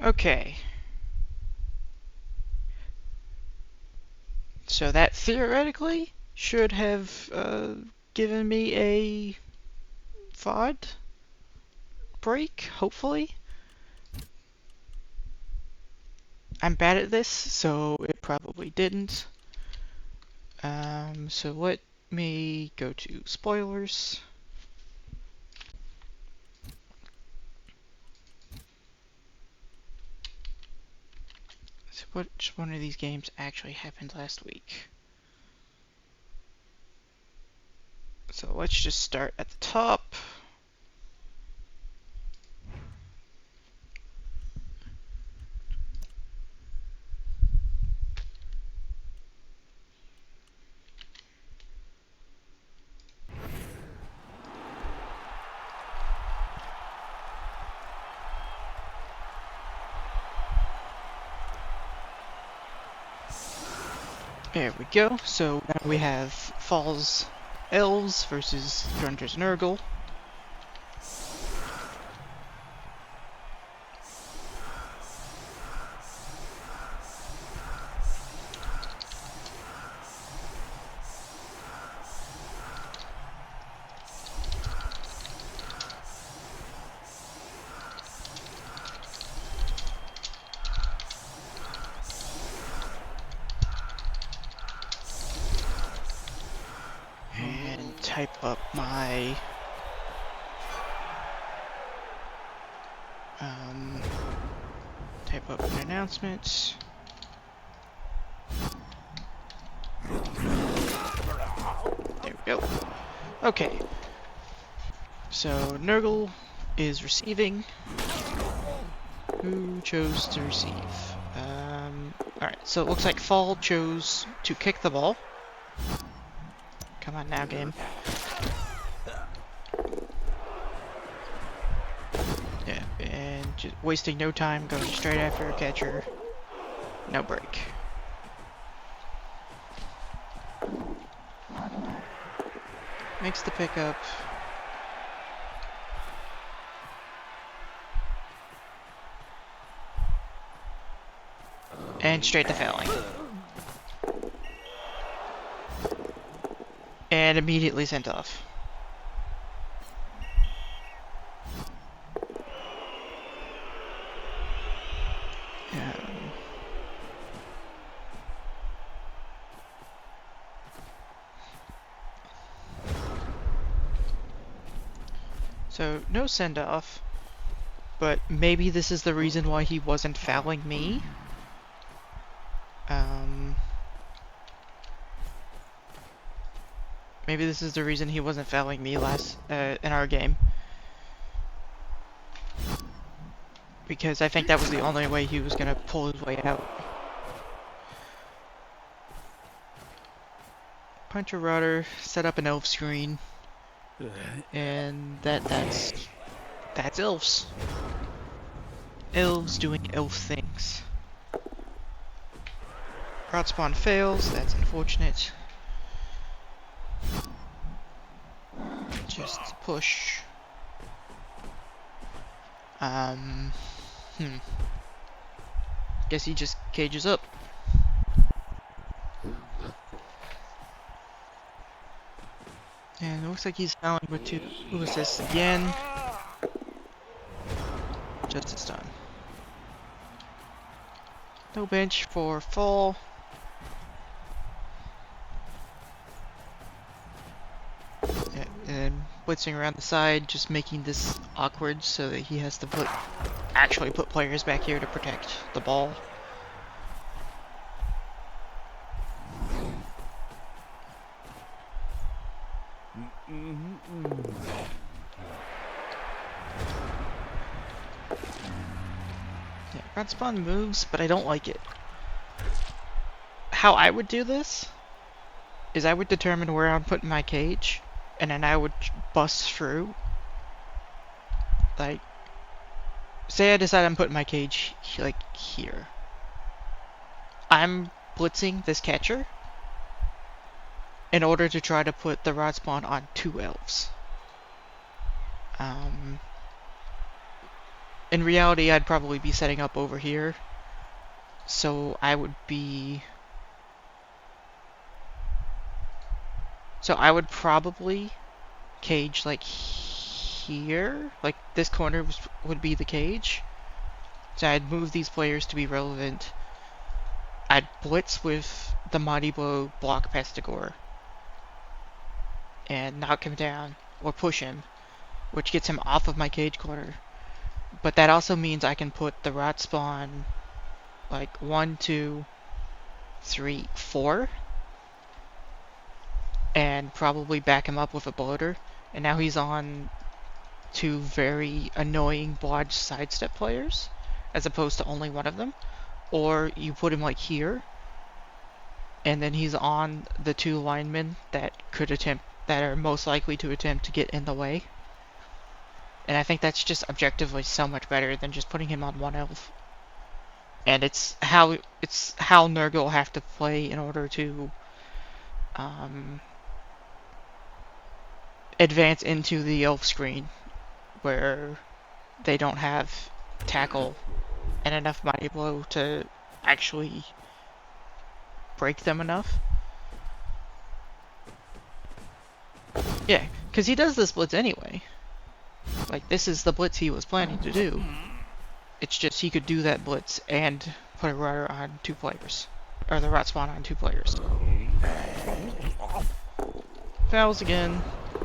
Okay. So that theoretically should have given me a VOD break, hopefully. I'm bad at this, so it probably didn't. So let me go to spoilers. So which one of these games actually happened last week? So let's just start at the top. There we go. So now we have Falls Elves versus Grunters Nurgle. And type up my an announcement. There we go. Okay. So Nurgle is receiving. Who chose to receive? Alright, so it looks like Fall chose to kick the ball. Come on now, game. Yeah, and just wasting no time, going straight after a catcher. No break. Makes the pickup. And straight to fouling. And immediately sent off. So, no send-off, but maybe this is the reason why he wasn't fouling me. Maybe this is the reason he wasn't fouling me in our game. Because I think that was the only way he was gonna pull his way out. Punch a Rudder, set up an elf screen, and that's elves. Elves doing elf things. Rot spawn fails, that's unfortunate. Just push. Guess he just cages up. And it looks like he's fouling with 2 assists again. Justice done. No bench for Fall. Yeah, and blitzing around the side, just making this awkward so that he has to actually put players back here to protect the ball. Yeah, Rod Spawn moves, but I don't like it. How I would do this is I would determine where I'm putting my cage, and then I would bust through. Like, say I decide I'm putting my cage like here. I'm blitzing this catcher in order to try to put the Rod Spawn on 2 elves. in reality, I'd probably be setting up over here. So I would be... So I would probably cage like here. Like this corner would be the cage. So I'd move these players to be relevant. I'd blitz with the Mighty Blow, block Pestigore, and knock him down, or push him, which gets him off of my cage corner. But that also means I can put the Rot Spawn like 1, 2, 3, 4, and probably back him up with a bloater. And now he's on 2 very annoying blodge sidestep players, as opposed to only one of them. Or you put him like here, and then he's on the 2 linemen that are most likely to attempt to get in the way. And I think that's just objectively so much better than just putting him on 1 elf. And it's how Nurgle will have to play in order to advance into the elf screen, where they don't have tackle and enough Mighty Blow to actually break them enough. Yeah, because he does this blitz anyway. Like, this is the blitz he was planning to do. It's just he could do that blitz and put a Rotter on 2 players. Or the Rot Spawn on 2 players. Fouls again.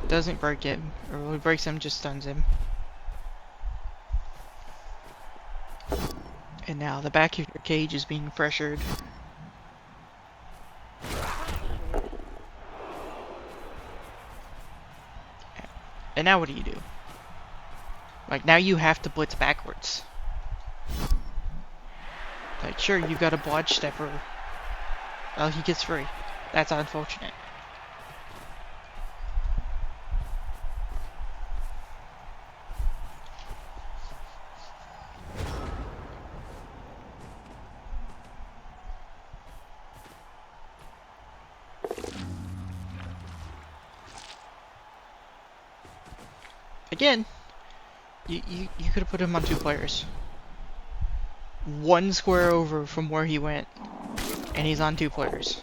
Doesn't break him. Or when he breaks him, just stuns him. And now the back of your cage is being pressured. And now what do you do? Like, now you have to blitz backwards. Like, sure, you've got a blodge stepper. Well, he gets free. That's unfortunate. Again, you could have put him on 2 players. 1 square over from where he went, and he's on 2 players.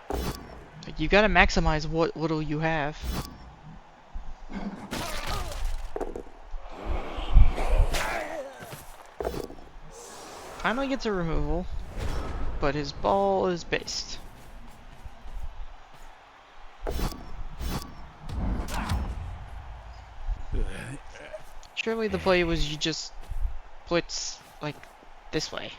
Like, you gotta maximize what little you have. Finally gets a removal, but his ball is based. Surely the play was you just blitz, like, this way.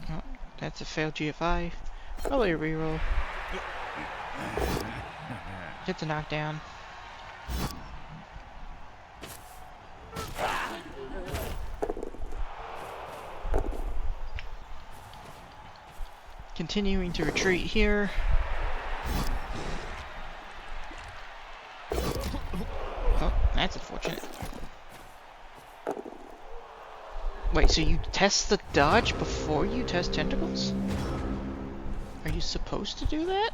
Oh, that's a failed GFI. Probably a reroll. Gets a knockdown. Continuing to retreat here. Oh, that's unfortunate. Wait, so you test the dodge before you test tentacles? Are you supposed to do that?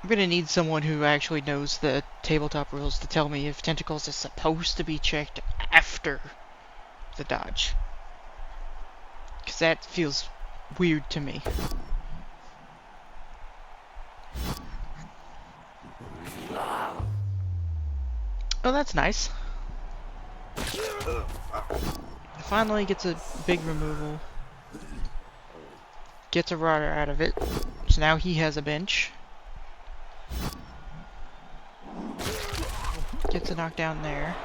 I'm gonna need someone who actually knows the tabletop rules to tell me if tentacles is supposed to be checked after the dodge. Because that feels weird to me. Oh, that's nice. Finally gets a big removal. Gets a Rotter out of it. So now he has a bench. Gets a knockdown there.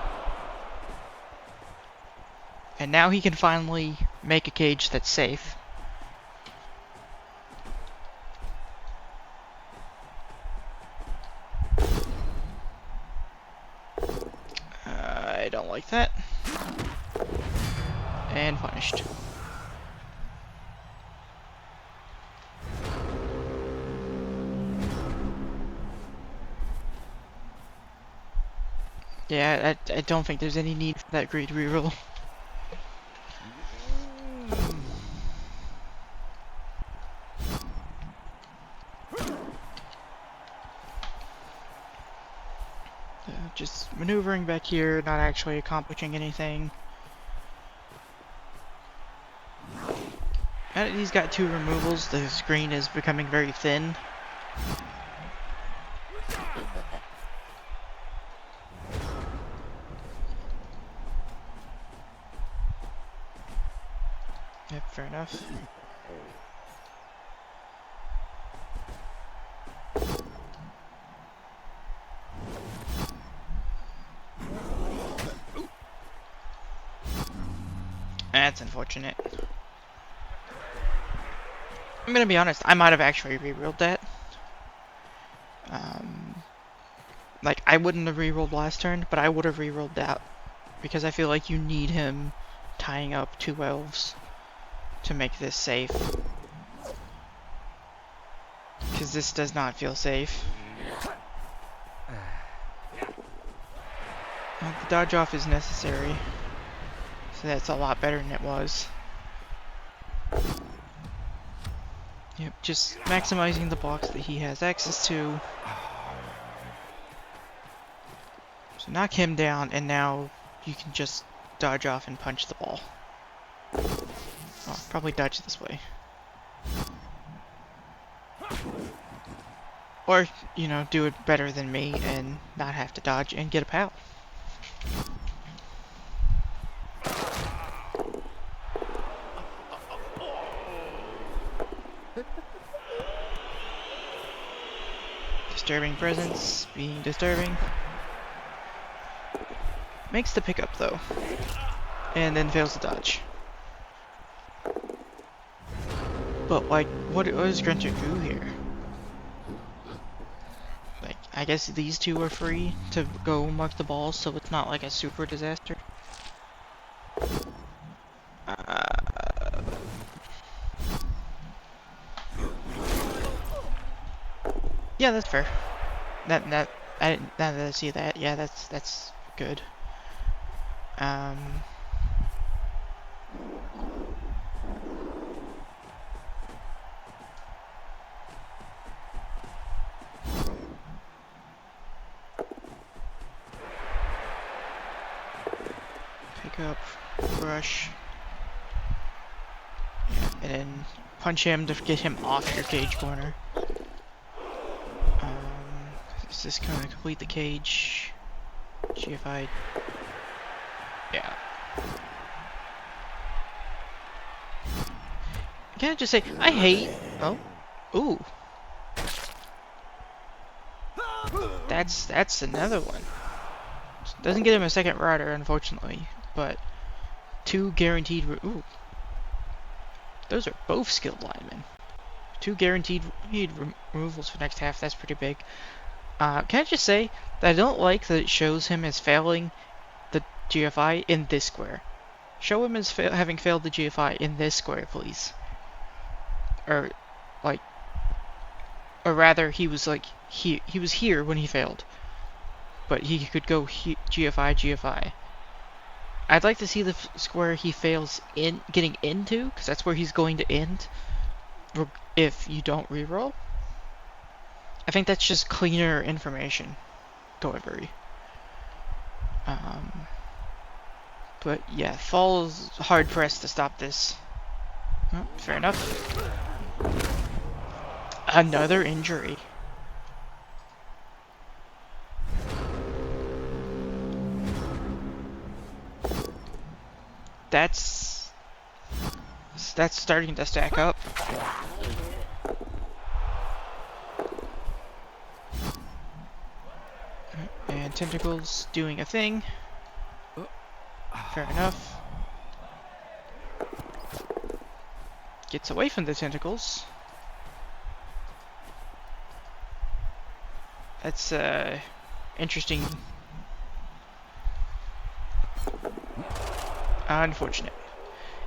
And now he can finally make a cage that's safe. I don't like that. And punished. Yeah, I don't think there's any need for that great reroll. Just maneuvering back here, not actually accomplishing anything. Now that he's got 2 removals, the screen is becoming very thin. Yep, fair enough. That's unfortunate. I'm gonna be honest, I might have actually rerolled that. Like, I wouldn't have rerolled last turn, but I would have rerolled that. Because I feel like you need him tying up 2 elves to make this safe. Because this does not feel safe. Well, the dodge off is necessary. So that's a lot better than it was. Yep, just maximizing the blocks that he has access to. So knock him down, and now you can just dodge off and punch the ball. Oh, probably dodge this way. Or, you know, do it better than me and not have to dodge and get a POW. Disturbing presence, being disturbing. Makes the pickup though. And then fails to dodge. But like, what does Grunter do here? Like, I guess these 2 are free to go mark the balls, so it's not like a super disaster. Yeah, that's fair. I didn't, now that I see that, yeah, that's good. Pick up, brush, and then punch him to get him off your cage corner. Is this gonna complete the cage? GFI. Yeah. Can I just say, I hate... Oh. Ooh. That's another one. Doesn't get him a second rider, unfortunately, but 2 guaranteed... Ooh. Those are both skilled linemen. 2 guaranteed removals for next half, that's pretty big. Can I just say that I don't like that it shows him as failing the GFI in this square. Show him as having failed the GFI in this square, please. Or, like... Or rather, he was like... He was here when he failed. But he could go GFI, GFI. I'd like to see the square he fails in getting into, because that's where he's going to end if you don't reroll. I think that's just cleaner information delivery. But yeah, Fall's hard pressed to stop this. Oh, fair enough. Another injury. That's starting to stack up. And Tentacles doing a thing. Fair enough. Gets away from the tentacles. That's interesting. Unfortunate.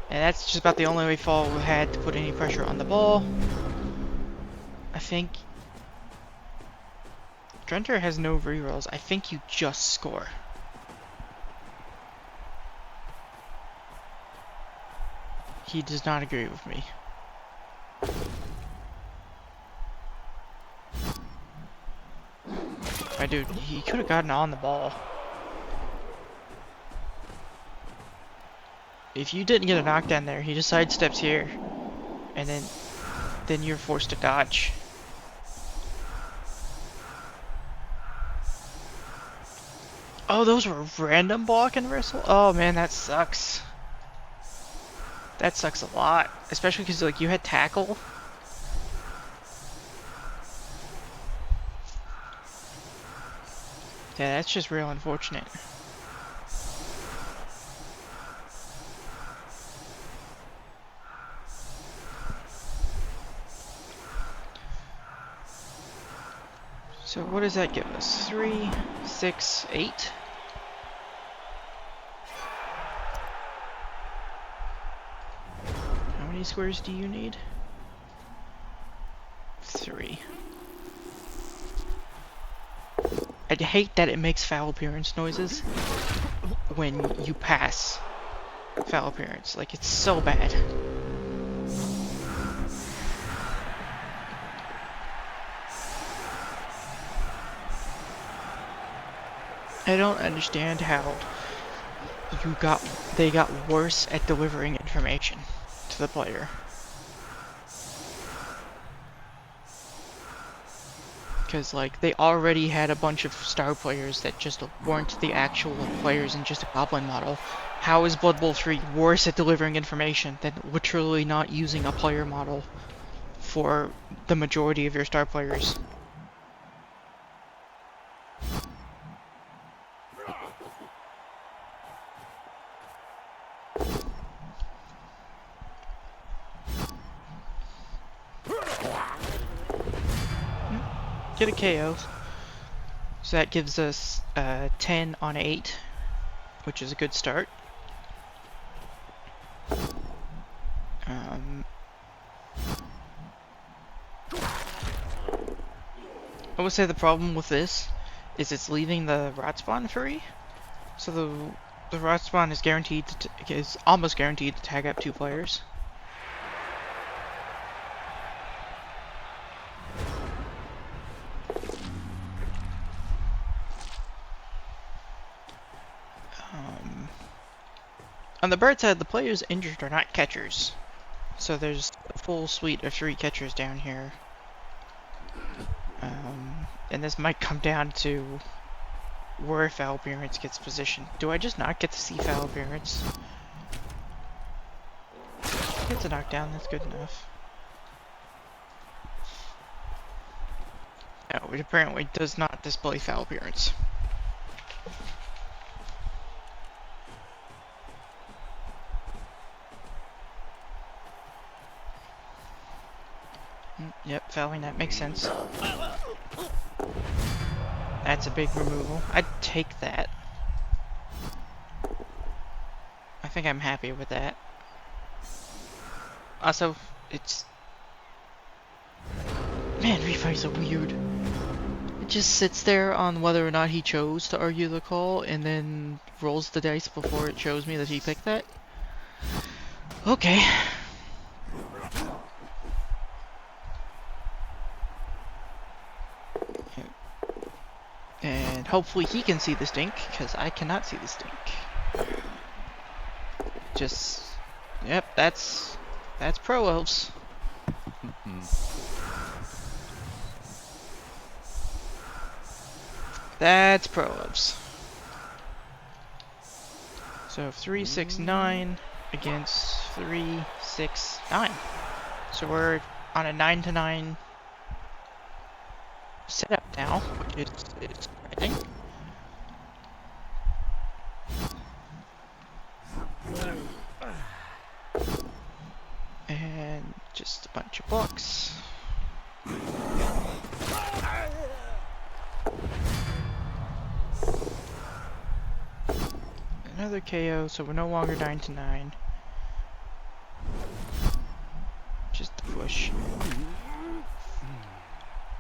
And that's just about the only way Fall had to put any pressure on the ball. I think Drenter has no rerolls. I think you just score. He does not agree with me. My dude, he could have gotten on the ball. If you didn't get a knockdown there, he just sidesteps here. And then you're forced to dodge. Oh, those were random block and wrestle? Oh man, that sucks. That sucks a lot. Especially because like you had tackle. Yeah, that's just real unfortunate. So what does that give us? 3, 6, 8? How many squares do you need? 3. I hate that it makes foul appearance noises when you pass foul appearance. Like, it's so bad. I don't understand how they got worse at delivering information to the player. Because, like, they already had a bunch of star players that just weren't the actual players in just a Goblin model. How is Blood Bowl 3 worse at delivering information than literally not using a player model for the majority of your star players? Get a KO. So that gives us 10 on 8, which is a good start. I would say the problem with this is it's leaving the rot spawn free. So the rot spawn is guaranteed is almost guaranteed to tag up 2 players. On the bird side, the players injured are not catchers. So there's a full suite of 3 catchers down here. And this might come down to where foul appearance gets positioned. Do I just not get to see foul appearance? It's a knockdown, that's good enough. No, it apparently does not display foul appearance. Yep, fouling, that makes sense. That's a big removal. I'd take that. I think I'm happy with that. Also, it's... Man, refights are weird. It just sits there on whether or not he chose to argue the call, and then rolls the dice before it shows me that he picked that. Okay. And hopefully he can see the stink, because I cannot see the stink. Just... Yep, that's Pro Elves. That's Pro Elves. So 3, 6, 9 against 3, 6, 9. So we're on a 9 to 9 setup now, which is exciting. And just a bunch of blocks. Another KO, so we're no longer 9 to 9. Just a push.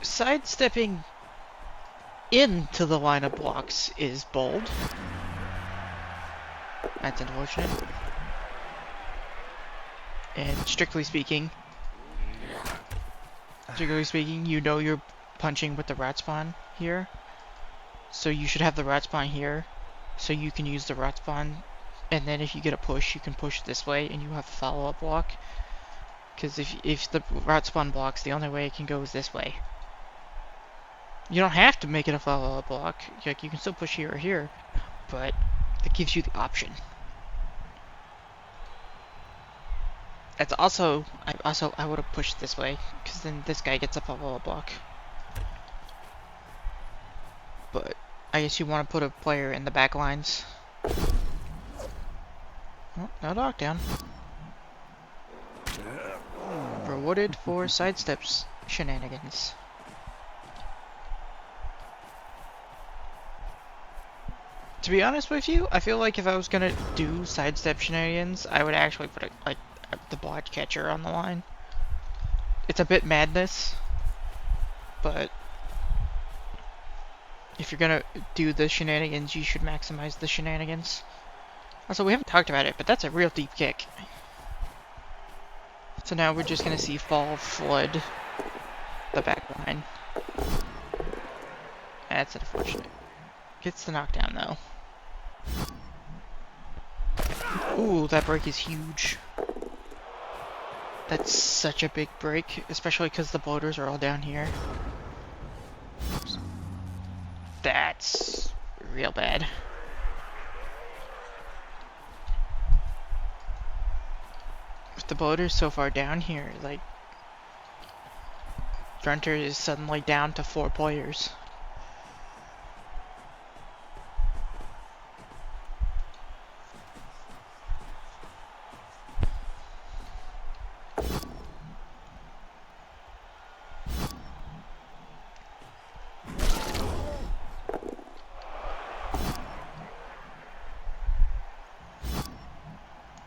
Sidestepping into the line of blocks is bold. That's unfortunate. And strictly speaking, you know you're punching with the rat spawn here. So you should have the rat spawn here. So you can use the rat spawn. And then if you get a push, you can push this way and you have a follow-up block. Because if the rat spawn blocks, the only way it can go is this way. You don't have to make it a follow-up block. Like, you can still push here or here, but it gives you the option. That's also, I would have pushed this way, because then this guy gets a follow-up block. But I guess you want to put a player in the back lines. Oh, no knockdown. Rewarded for sidesteps shenanigans. To be honest with you, I feel like if I was gonna do sidestep shenanigans, I would actually put the block catcher on the line. It's a bit madness, but if you're gonna do the shenanigans, you should maximize the shenanigans. Also, we haven't talked about it, but that's a real deep kick. So now we're just gonna see Fall flood the back line. That's unfortunate. Gets the knockdown though. Ooh, that break is huge. That's such a big break, especially because the bloaters are all down here. That's real bad. With the bloaters so far down here, like, Grunter is suddenly down to 4 players.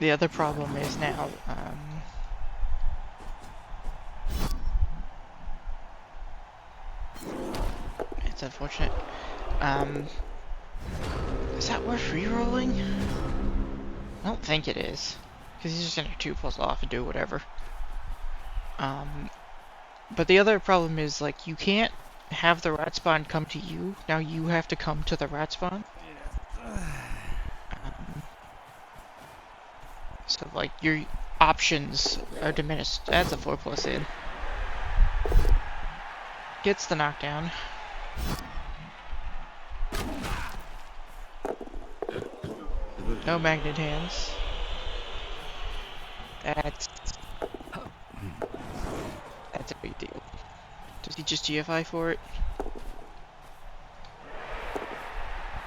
The other problem is now, it's unfortunate. Is that worth re-rolling? I don't think it is. Because he's just gonna 2+ off and do whatever. But the other problem is, like, you can't have the rat spawn come to you. Now you have to come to the rat spawn. So, like, your options are diminished. That's a 4+ in. Gets the knockdown. No magnet hands. That's a big deal. Does he just GFI for it?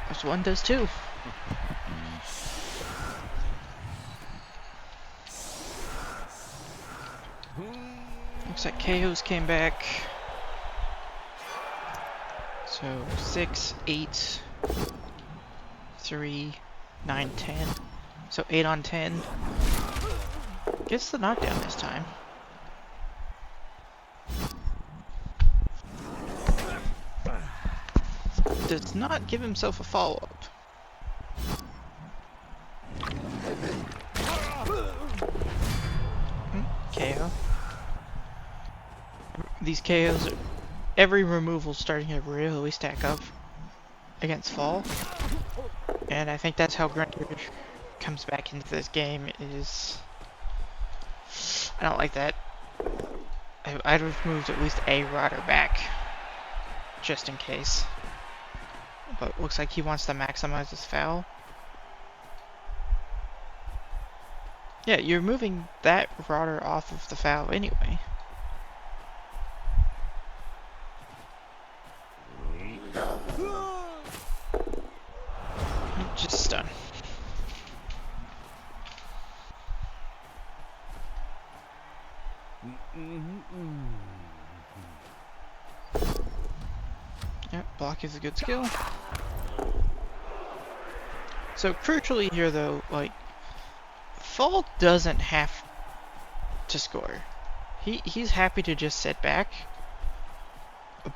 Plus 1 does too. Looks like KOs came back. So 6, 8, 3, 9, 10. So 8 on 10. Gets the knockdown this time. Does not give himself a follow-up. KO. These KOs are... Every removal starting to really stack up against Fall. And I think that's how Grunter comes back into this game is... I don't like that. I'd have moved at least a rotter back. Just in case. But looks like he wants to maximize his foul. Yeah, you're moving that rotter off of the foul anyway. Just stun. Yep, block is a good skill. So crucially here though, like, Fall doesn't have to score. He's happy to just sit back.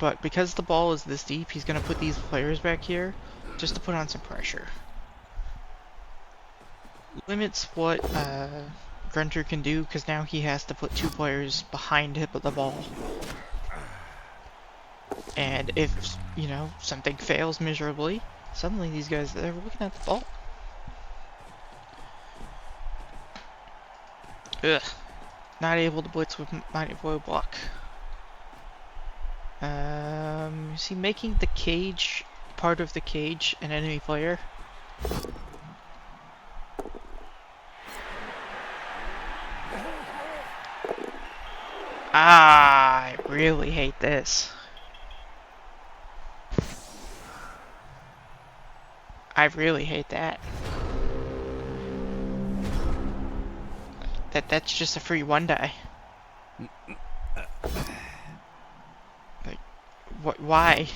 But because the ball is this deep, he's gonna put these players back here just to put on some pressure. Limits what Grunter can do, because now he has to put 2 players behind him with the ball. And if, you know, something fails miserably, suddenly these guys, they're looking at the ball. Ugh. Not able to blitz with Mighty Boy block. Is he making the cage, part of the cage, an enemy player? Ah, I really hate this. I really hate that. That's just a free 1-die. Like, what? Why?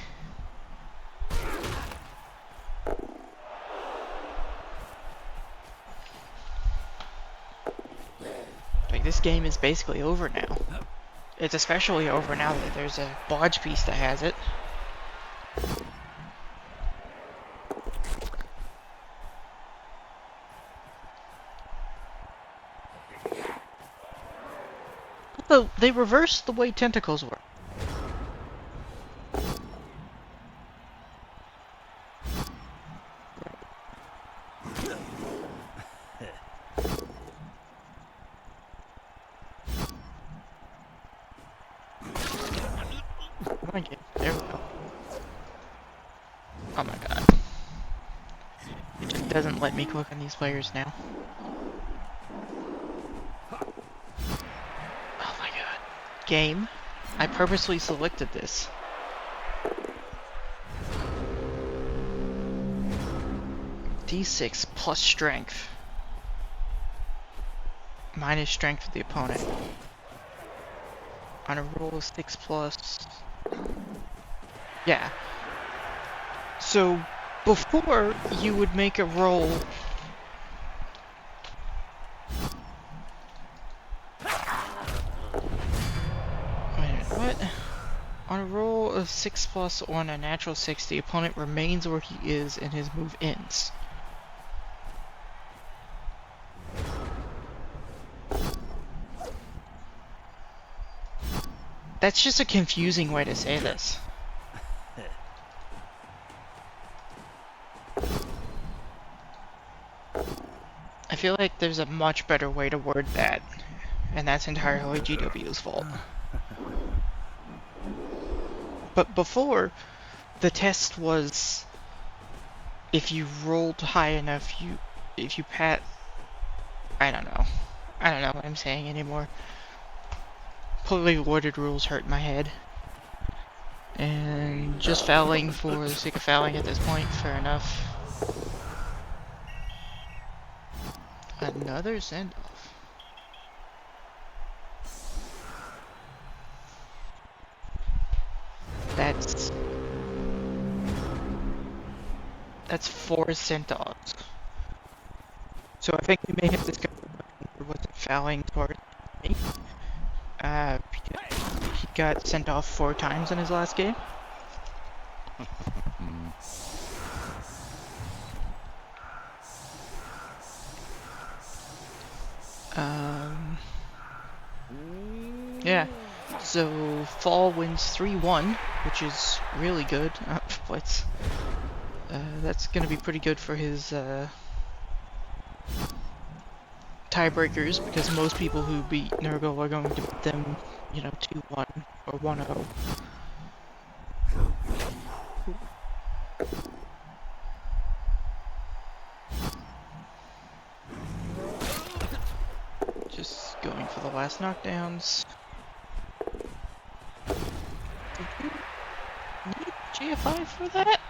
Like, this game is basically over now. It's especially over now that there's a bodge piece that has it. Although, they reversed the way tentacles work. There we go. Oh my god. It just doesn't let me click on these players now. Oh my god. Game. I purposely selected this. D6 plus strength. Minus strength of the opponent. On a roll of 6 plus... Yeah. So, before you would make a roll... Wait a minute, what? On a roll of 6 plus on a natural 6, the opponent remains where he is and his move ends. That's just a confusing way to say this. I feel like there's a much better way to word that, and that's entirely GW's fault. But before, the test was if you rolled high enough, if you pat... I don't know. I don't know what I'm saying anymore. Poorly worded rules hurt my head. And just fouling for the sake of fouling at this point, fair enough. Another send-off. That's 4 send-offs. So I think we may have discovered there wasn't fouling toward me. He got sent off 4 times in his last game. Yeah. So Fall wins 3-1, which is really good. Blitz. That's gonna be pretty good for his tiebreakers, because most people who beat REBBL are going to beat them, you know, 2-1 or 1-0. Just going for the last knockdowns. Did you need GFI for that?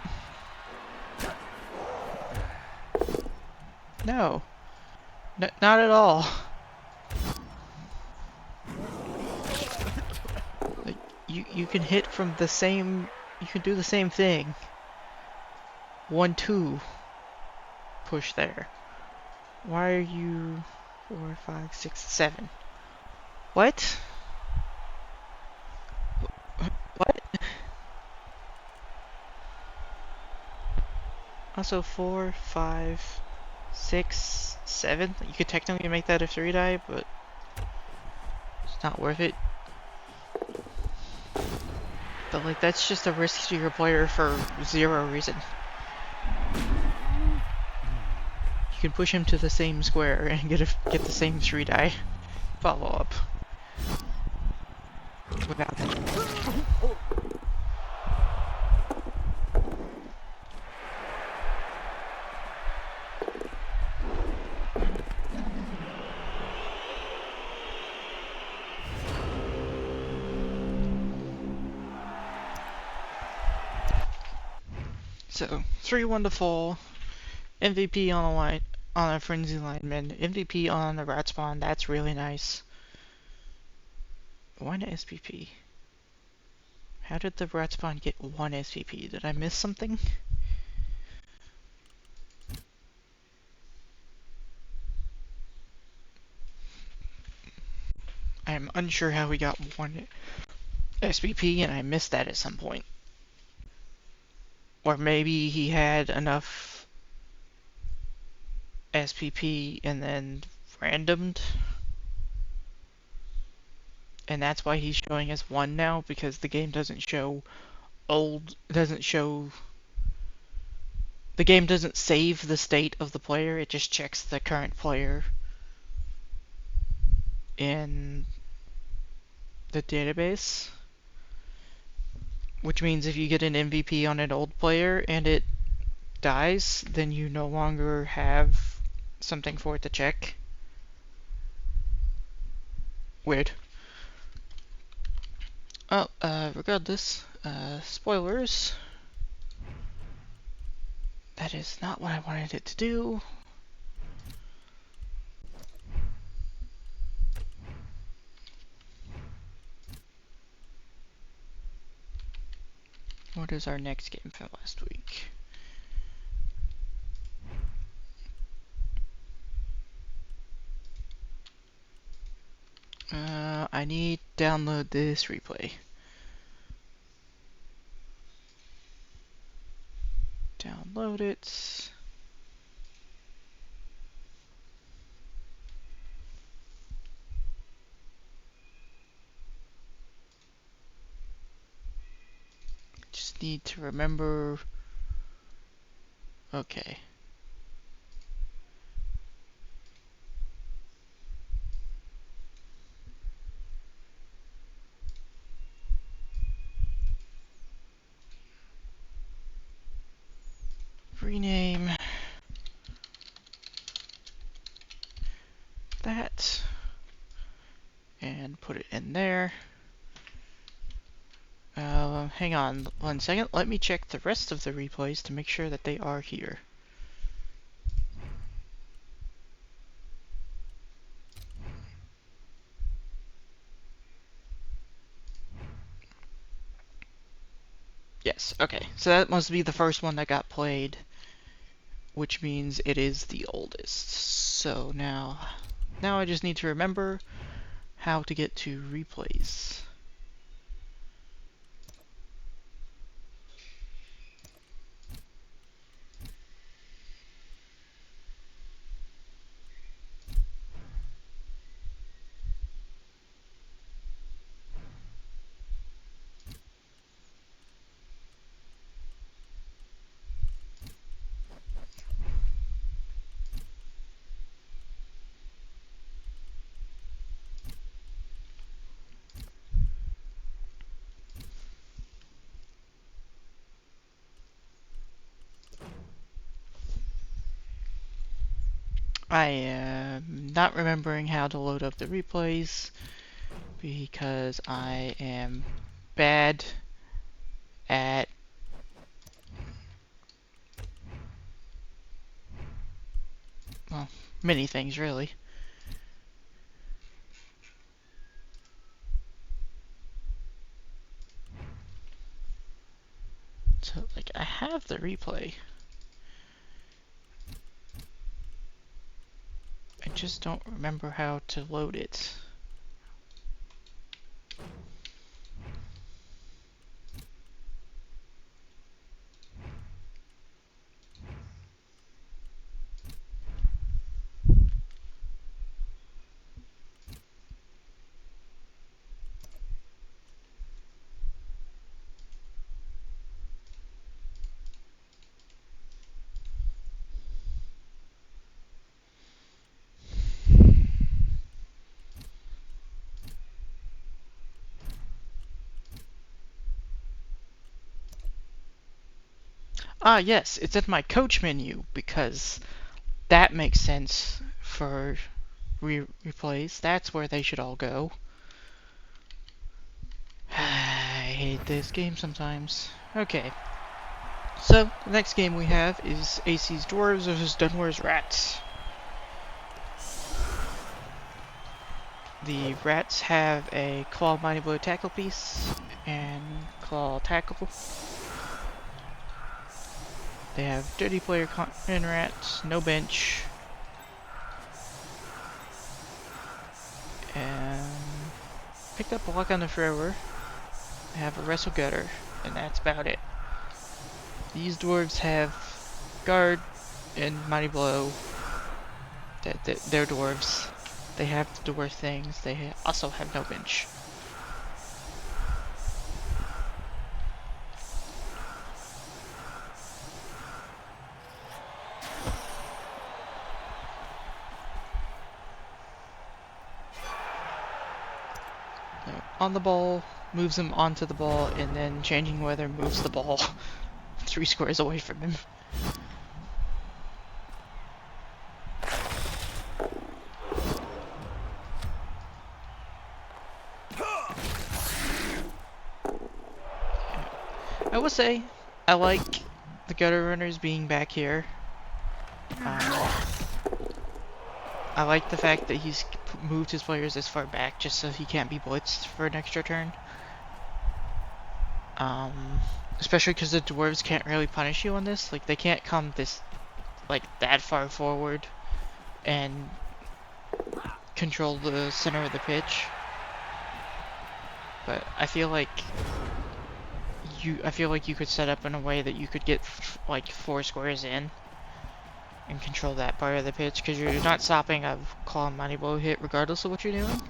No. Not at all. Like, you can hit from the same... You can do the same thing. 1-2. Push there. Why are you... 4, 5, 6, 7. What? What? Also 4, 5, 6, 7. You could technically make that a 3 die, but it's not worth it. But like, that's just a risk to your player for 0 reason. You can push him to the same square and get the same 3 die follow up without that. So 3-1 to fall. MVP on a line on a frenzy lineman. MVP on a rat spawn. That's really nice. One SPP. How did the rat spawn get 1 SPP? Did I miss something? I am unsure how we got 1 SPP and I missed that at some point. Or maybe he had enough SPP and then randomed. And that's why he's showing us 1 now, because the game doesn't show the game doesn't save the state of the player, it just checks the current player in the database. Which means if you get an MVP on an old player and it dies, then you no longer have something for it to check. Weird. Oh, regardless, spoilers. That is not what I wanted it to do. What is our next game from last week? I need to download this replay. Download it. Just need to remember. Okay. Rename that and put it in there. Hang on 1 second. Let me check the rest of the replays to make sure that they are here. Yes, okay. So that must be the first one that got played, which means it is the oldest. So now I just need to remember how to get to replays. I am not remembering how to load up the replays because I am bad at well, many things really. So like I have the replay. I just don't remember how to load it. Ah, yes, it's in my coach menu because that makes sense for replays. That's where they should all go. I hate this game sometimes. Okay. So, the next game we have is AC's Dwarves versus Dunware's Rats. The Rats have a Claw Mighty Blow tackle piece and Claw tackle. They have Dirty Player in Rats, no bench, and picked up a luck on the thrower. They have a Wrestle Gutter, and that's about it. These dwarves have Guard and Mighty Blow. They're dwarves. They have dwarf things. They also have no bench. On the ball, moves him onto the ball, and then changing weather moves the ball 3 squares away from him. I will say, I like the gutter runners being back here. I like the fact that he's moved his players this far back just so he can't be blitzed for an extra turn. Especially because the dwarves can't really punish you on this. Like, they can't come that far forward and control the center of the pitch. But I feel like you could set up in a way that you could get like 4 squares in and control that part of the pitch, because you're not stopping a Claw and Mighty Blow hit regardless of what you're doing.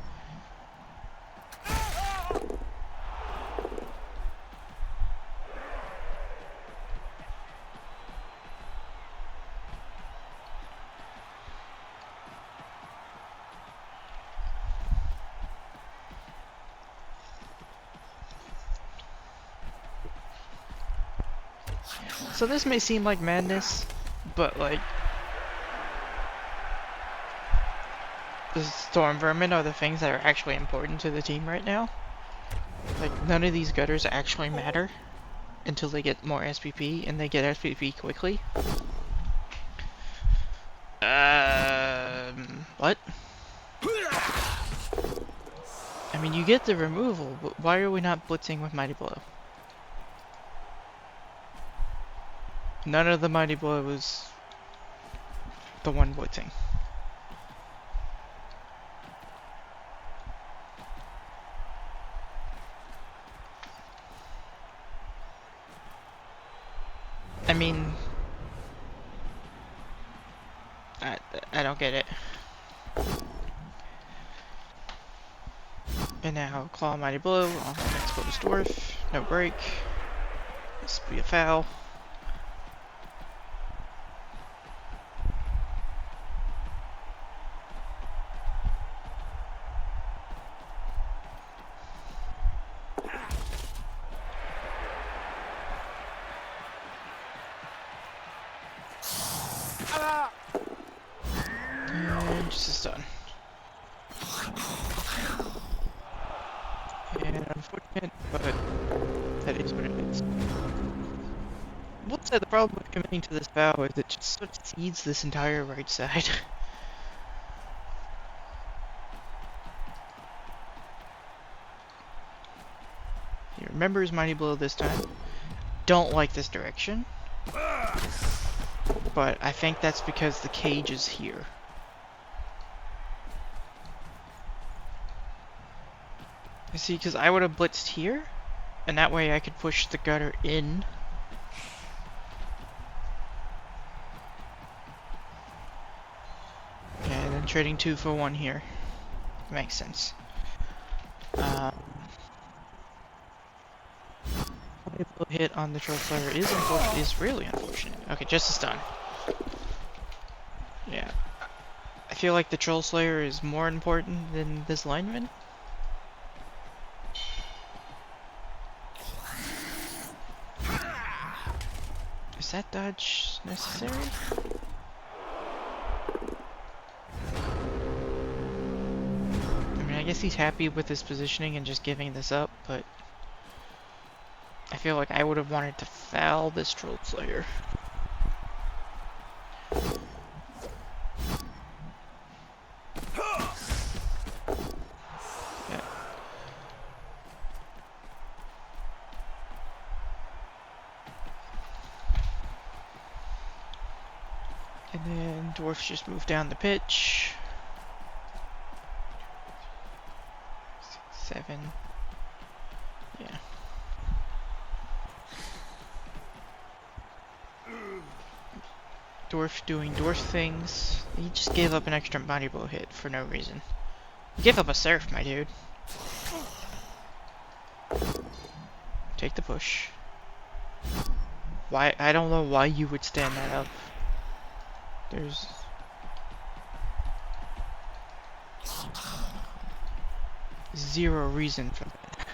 So this may seem like madness, but like, the Storm Vermin are the things that are actually important to the team right now. Like, none of these gutters actually matter until they get more SPP, and they get SPP quickly. What? I mean, you get the removal, but why are we not blitzing with Mighty Blow? None of the Mighty Blow was the one blitzing. I mean, I don't get it. And now Claw Mighty Blow on the next exposed dwarf. No break. This will be a foul. And just a stun. And unfortunate, but that is what it is. We'll say the problem with committing to this foul is it just sort of seeds this entire right side. He remembers Mighty Blow this time. Don't like this direction. But I think that's because the cage is here. You see, because I would have blitzed here, and that way I could push the gutter in. And then trading 2 for 1 here. Makes sense. Hit on the troll player is really unfortunate. Okay, just a stun. Yeah. I feel like the Troll Slayer is more important than this lineman. Is that dodge necessary? I mean, I guess he's happy with his positioning and just giving this up, but I feel like I would have wanted to foul this Troll Slayer. Yeah. And then Dwarfs just move down the pitch. 7. Yeah. Dwarf doing dwarf things. He just gave up an extra body blow hit for no reason. You gave up a surf, my dude. Take the push. Why? I don't know why you would stand that up. There's... zero reason for that.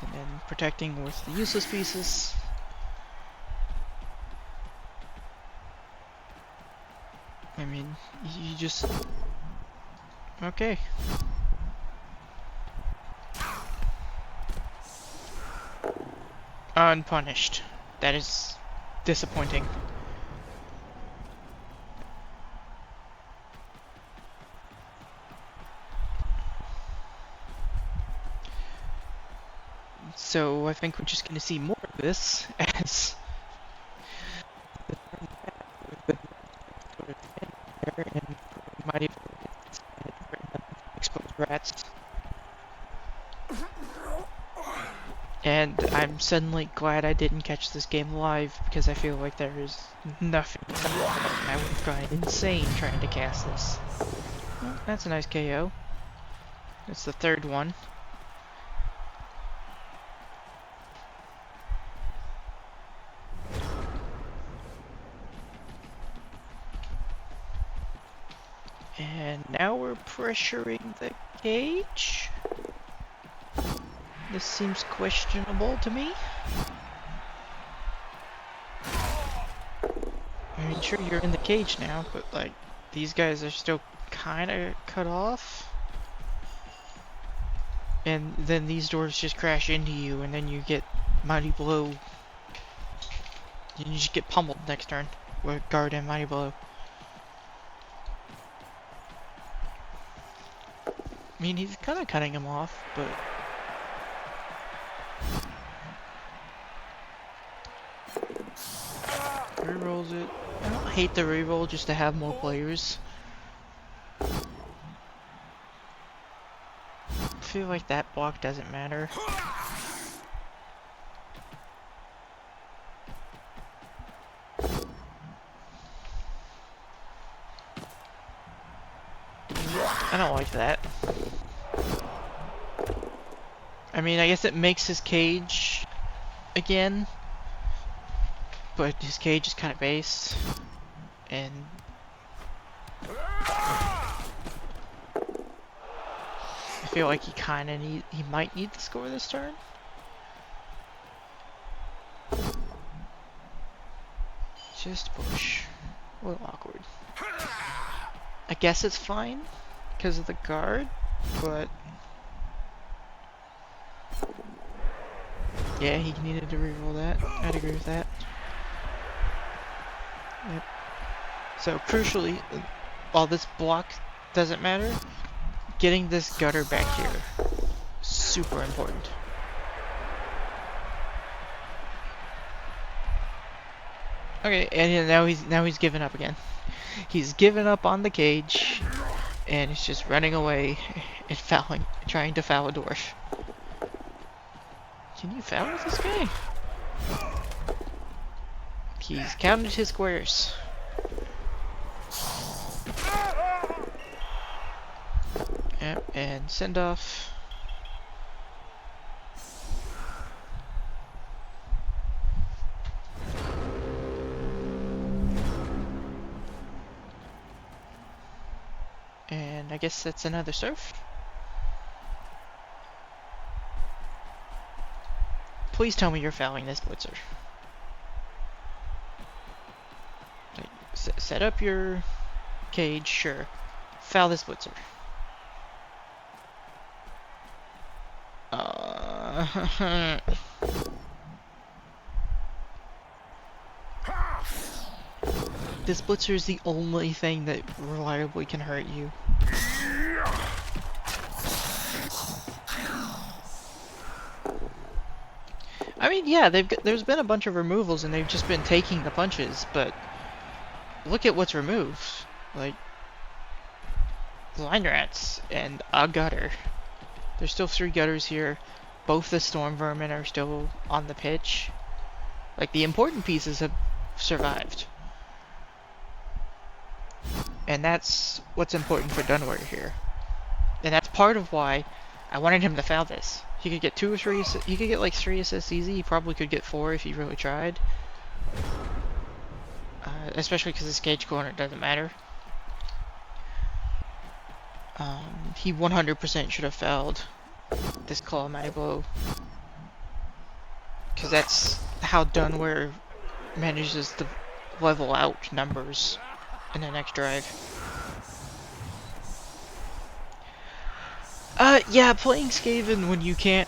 And then protecting with the useless pieces. I mean, you just... okay. Unpunished. That is disappointing. So I think we're just going to see more of this as and mighty exposed rats. And I'm suddenly glad I didn't catch this game live because I feel like there is nothing wrong. I would have gone insane trying to cast this. Well, that's a nice KO. It's the third one. And now we're pressuring the cage. This seems questionable to me. I mean, sure, you're in the cage now, but like, these guys are still kind of cut off. And then these doors just crash into you, and then you get Mighty Blow. You just get pummeled next turn with Guard and Mighty Blow. I mean, he's kind of cutting him off, but... rerolls it. I don't hate the reroll just to have more players. I feel like that block doesn't matter. I don't like that. I mean, I guess it makes his cage again, but his cage is kind of based, and I feel like he might need to score this turn. Just push. A little awkward. I guess it's fine because of the guard, but yeah, he needed to reroll that. I'd agree with that. Yep. So crucially, while this block doesn't matter, getting this gutter back here, super important. Okay, and now he's given up again. He's given up on the cage, and he's just running away and fouling, trying to foul a dwarf. Can you foul with this guy? He's counted his squares. Yep, and send off. And I guess that's another surf. Please tell me you're fouling this blitzer. Set up your cage, sure. Foul this blitzer. This blitzer is the only thing that reliably can hurt you. I mean, yeah, there's been a bunch of removals and they've just been taking the punches, but look at what's removed. Like, line rats and a gutter. There's still 3 gutters here. Both the storm vermin are still on the pitch. Like, the important pieces have survived. And that's what's important for Dunware here. And that's part of why I wanted him to foul this. He could get 2 or 3, he could get like 3 assists easy. He probably could get 4 if he really tried. Especially because this cage corner doesn't matter. He 100% should have fouled this claw mighty blow. Because that's how Dunware manages to level out numbers in the next drive. Yeah, playing Skaven when you can't,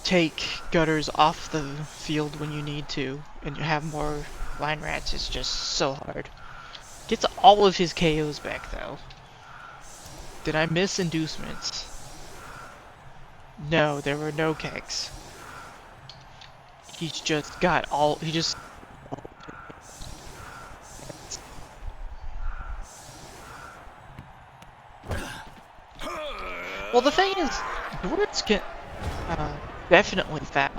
take gutters off the field when you need to, and you have more line rats is just so hard. Gets all of his KOs back, though. Did I miss inducements? No, there were no kegs. He's just got all, he just... Well, the thing is, dwarves can definitely foul.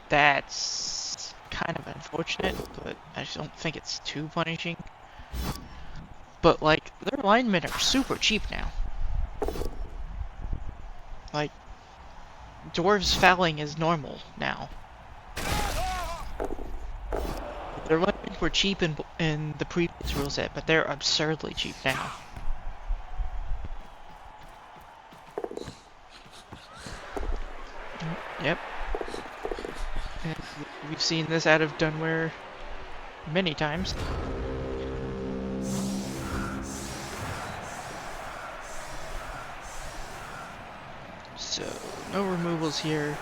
That's kind of unfortunate, but I just don't think it's too punishing. But, like, their linemen are super cheap now. Like, dwarves fouling is normal now. Their linemen were cheap in the previous rule set, but they're absurdly cheap now. Yep. And we've seen this out of Dunware many times. So, no removals here.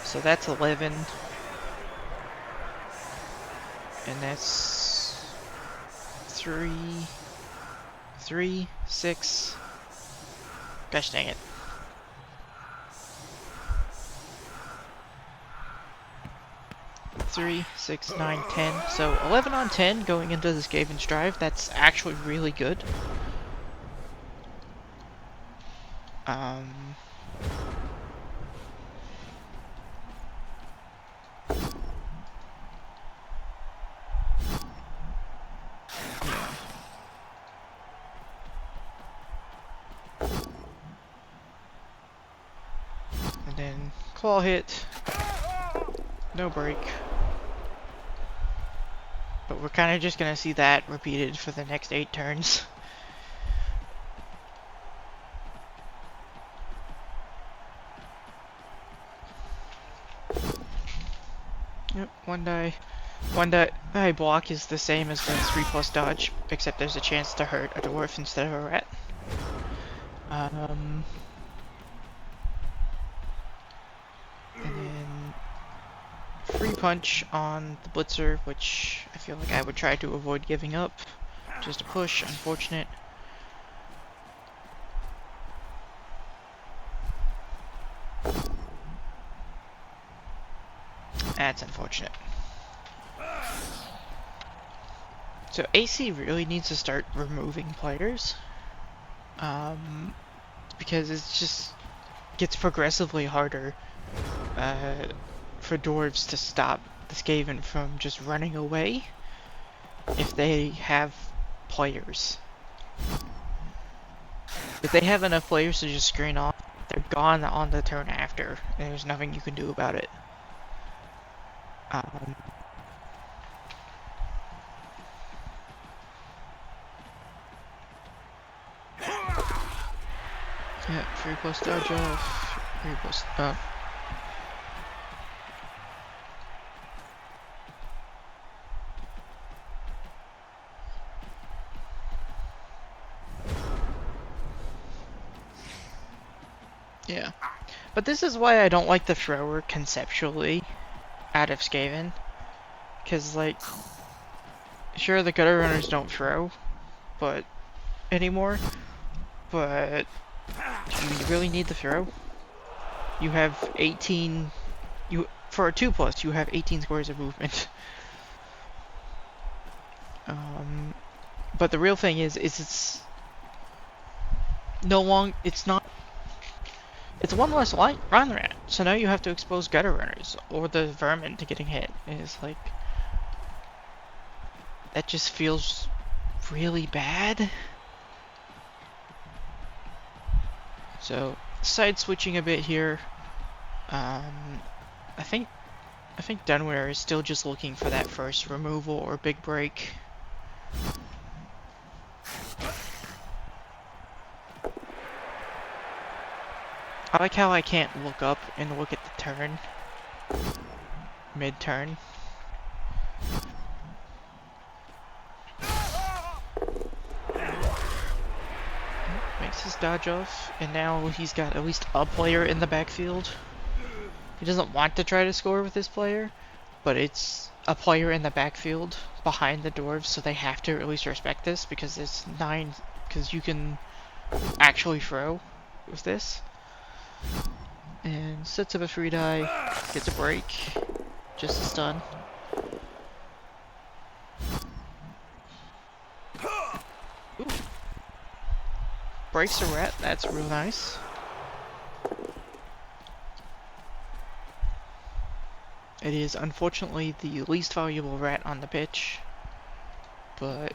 So that's 11. And that's 3, 6. Gosh dang it. Three, 6, 9, 10. So 11 on 10 going into this Skaven's drive. That's actually really good. Yeah. And then claw hit. No break. But we're kind of just gonna see that repeated for the next 8 turns. Yep, one die block is the same as the 3+ dodge, except there's a chance to hurt a dwarf instead of a rat. And then free punch on the blitzer, which I feel like I would try to avoid giving up. Just a push, unfortunate. That's unfortunate. So AC really needs to start removing players. Because it just gets progressively harder for dwarves to stop the Skaven from just running away if they have players. If they have enough players to just screen off, they're gone on the turn after, and there's nothing you can do about it. Yeah, 3+ dodge off. Repost. Yeah. But this is why I don't like the thrower conceptually out of Skaven. Because, like, sure, the gutter runners don't throw, but anymore, but do you really need the throw? You have 18, for a 2+, you have 18 squares of movement. But the real thing is it's no long, it's not, it's one less run rat, so now you have to expose gutter runners, or the vermin to getting hit, and it's like, that just feels really bad. So, side switching a bit here. I think Dunware is still just looking for that first removal or big break. I like how I can't look up and look at the turn. Mid-turn. Makes his dodge off, and now he's got at least a player in the backfield. He doesn't want to try to score with this player, but it's a player in the backfield behind the dwarves, so they have to at least respect this, because it's 9, because you can actually throw with this. And sets up a free die, gets a break, just a stun. Ooh. Breaks a rat, that's real nice. It is unfortunately the least valuable rat on the pitch, but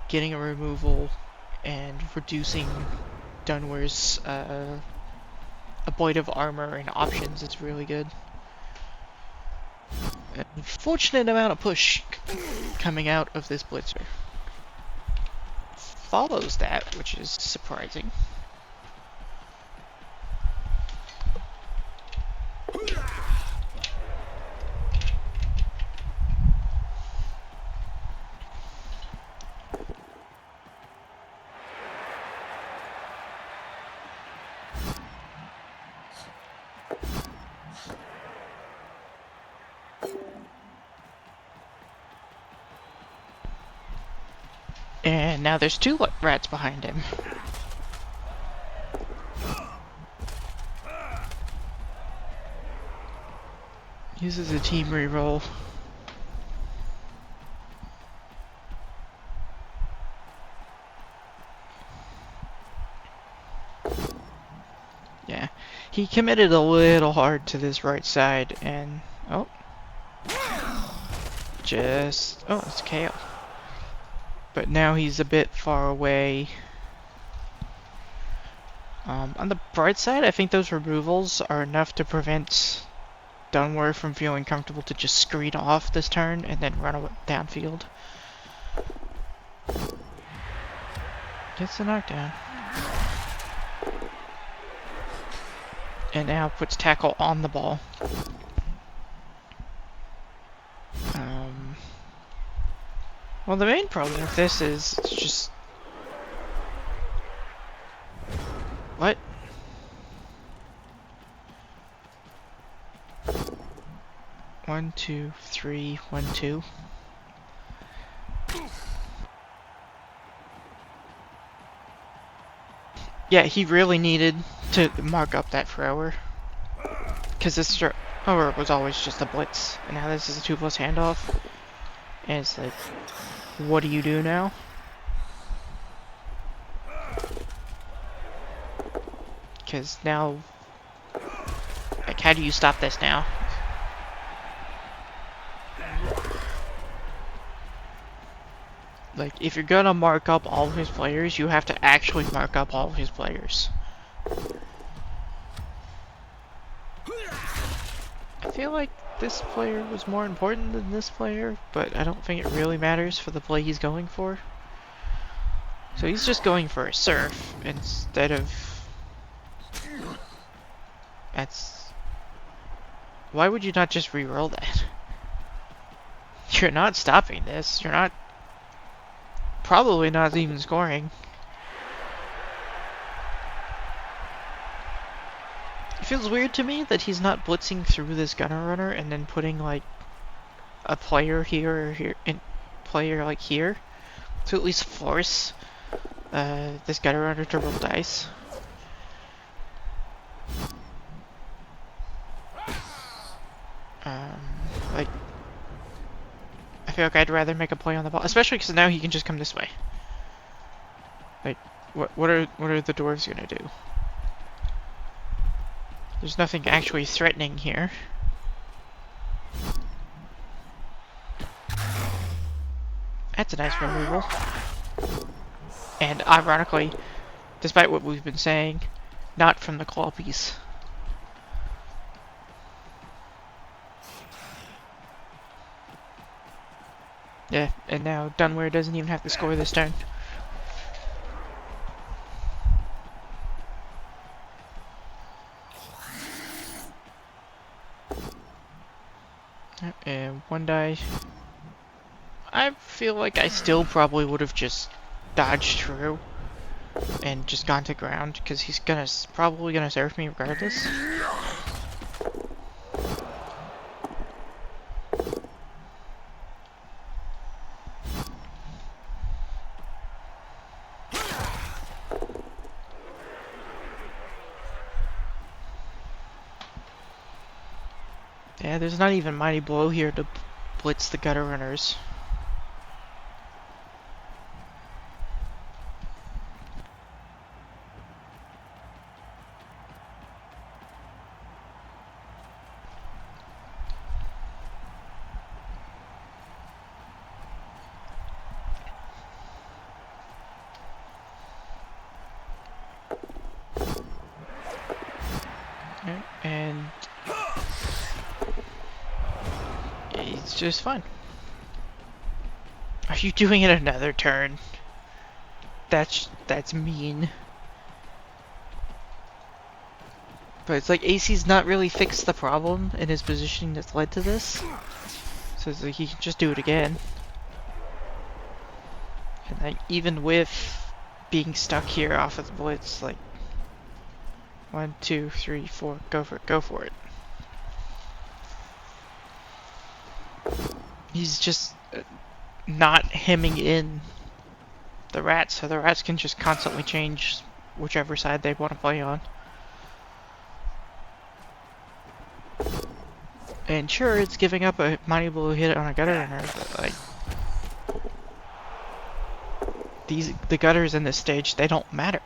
getting a removal and reducing Dunware's avoidtive armor and options is really good. An unfortunate amount of push coming out of this blitzer. Follows that, which is surprising. And now there's 2 rats behind him. Uses a team reroll. Yeah, he committed a little hard to this right side, and oh, it's KO. But now he's a bit far away. On the bright side, I think those removals are enough to prevent Dunware from feeling comfortable to just screen off this turn and then run away downfield. Gets the knockdown. And now puts tackle on the ball. Well, the main problem with this is it's just... What? One, two, three, 1, 2. Yeah, he really needed to mark up that thrower. Because this thrower was always just a blitz. And now this is a 2+ handoff. And it's like, what do you do now? Because now, like, how do you stop this now? Like, if you're gonna mark up all of his players, you have to actually mark up all of his players. I feel like this player was more important than this player, but I don't think it really matters for the play he's going for. So he's just going for a surf instead of That's... Why would you not just re-roll that? You're not stopping this. You're not... Probably not even scoring. It feels weird to me that he's not blitzing through this gunner runner and then putting, like, a player here or here, and player, like, here, to at least force this gunner runner to roll dice. Like, I feel like I'd rather make a play on the ball, especially because now he can just come this way. Like, what are the dwarves gonna do? There's nothing actually threatening here. That's a nice removal. And ironically, despite what we've been saying, not from the claw piece. Yeah, and now Dunware doesn't even have to score this turn. And one die. I feel like I still probably would have just dodged through and just gone to ground, because he's probably gonna serve me regardless. Yeah, there's not even Mighty Blow here to blitz the gutter runners. Yeah, and it's just fine. Are you doing it another turn? That's mean. But it's like AC's not really fixed the problem in his positioning that's led to this. So it's like he can just do it again. And like even with being stuck here off of the blitz, like 1, 2, 3, 4, go for it. He's just not hemming in the rats, so the rats can just constantly change whichever side they want to play on. And sure, it's giving up a Mighty Blow hit on a gutter runner, but like the gutters in this stage, they don't matter.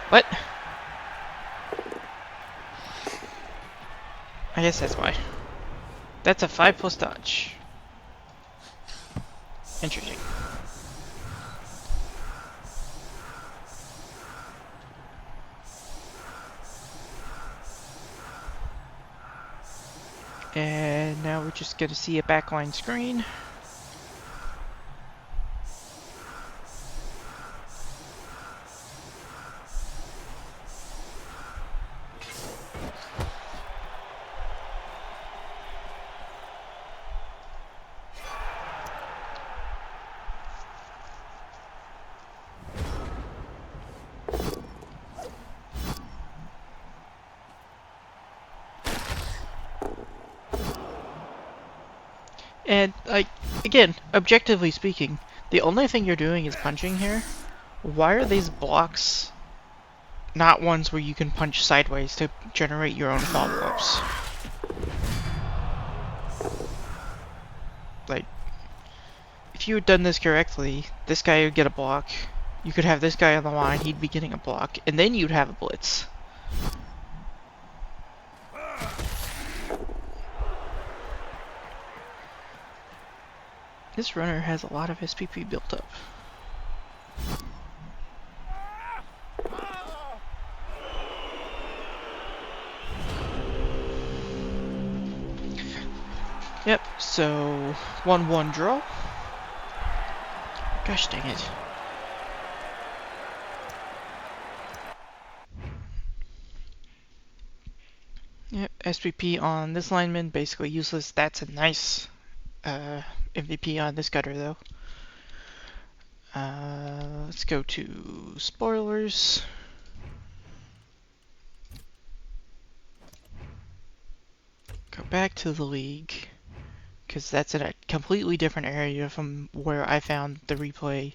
What? I guess that's why. That's a 5+ dodge. Interesting. And now we're just gonna see a backline screen. And, like, again, objectively speaking, the only thing you're doing is punching here. Why are these blocks not ones where you can punch sideways to generate your own follow-ups? Like, if you had done this correctly, this guy would get a block. You could have this guy on the line, he'd be getting a block, and then you'd have a blitz. This runner has a lot of SPP built up. Yep, so 1-1 draw. Gosh dang it. SPP on this lineman, basically useless. That's a nice MVP on this gutter, though. Let's go to spoilers. Go back to the league, because that's in a completely different area from where I found the replay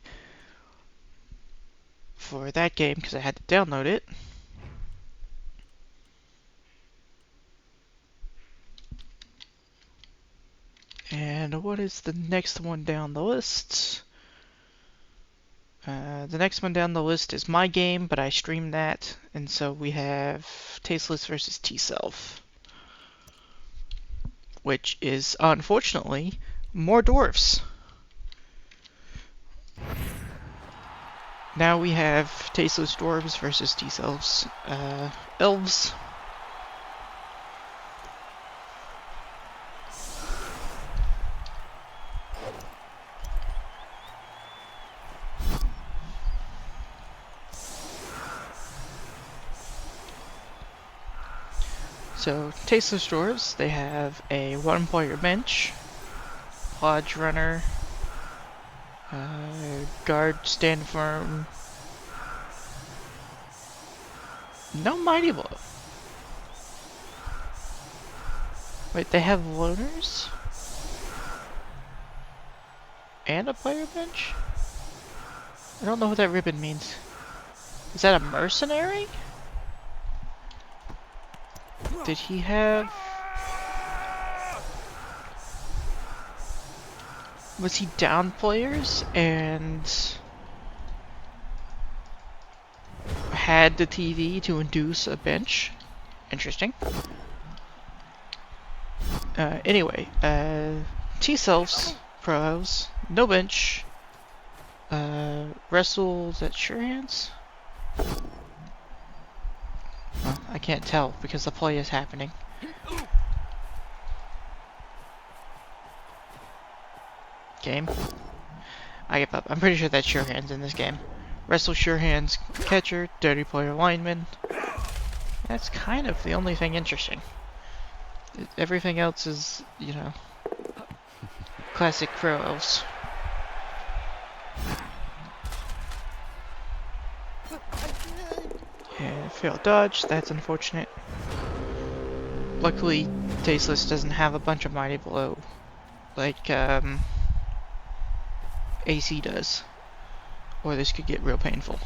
for that game, because I had to download it. And what is the next one down the list? The next one down the list is my game, but I streamed that, and so we have Tasteless versus T-Self, which is unfortunately more dwarfs. Now we have Tasteless Dwarves versus T-Selves Elves. So, Tasteless Dwarves, they have a one-player bench, Lodge Runner, Guard, Stand Firm, no Mighty Blow. Wait, they have Loners? And a player bench? I don't know what that ribbon means. Is that a mercenary? Did he have... Was he down players and had the TV to induce a bench? Interesting. Anyway, T-Selves, pros, no bench. Wrestles at Sure Hands? Well, I can't tell because the play is happening. Game. I give up. I'm pretty sure that's Sure Hands in this game. Wrestle Sure Hands, catcher, dirty player lineman. That's kind of the only thing interesting. Everything else is, you know, classic Pro Elves. And failed dodge, that's unfortunate. Luckily, Tasteless doesn't have a bunch of Mighty Blow like AC does, or this could get real painful.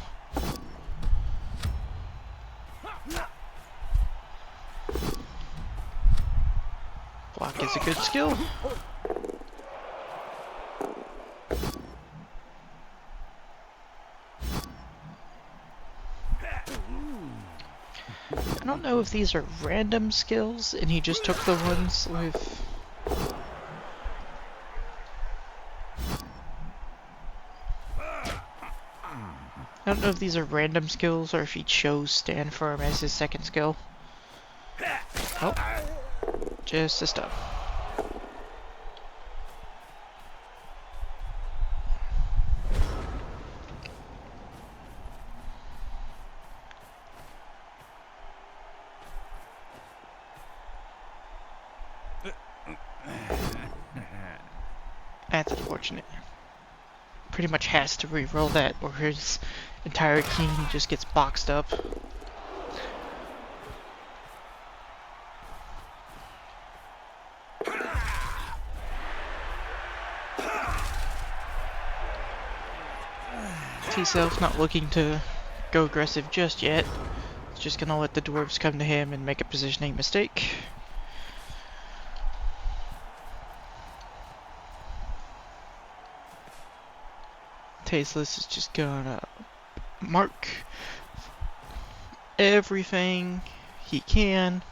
Block is a good skill. I don't know if these are random skills and he just took the ones with... I don't know if these are random skills or if he chose Stand Firm as his second skill. Oh, just a stun. That's unfortunate. Pretty much has to re-roll that or his entire team just gets boxed up. T-Self not looking to go aggressive just yet. He's just gonna let the dwarves come to him and make a positioning mistake. Tasteless is just gonna mark everything he can.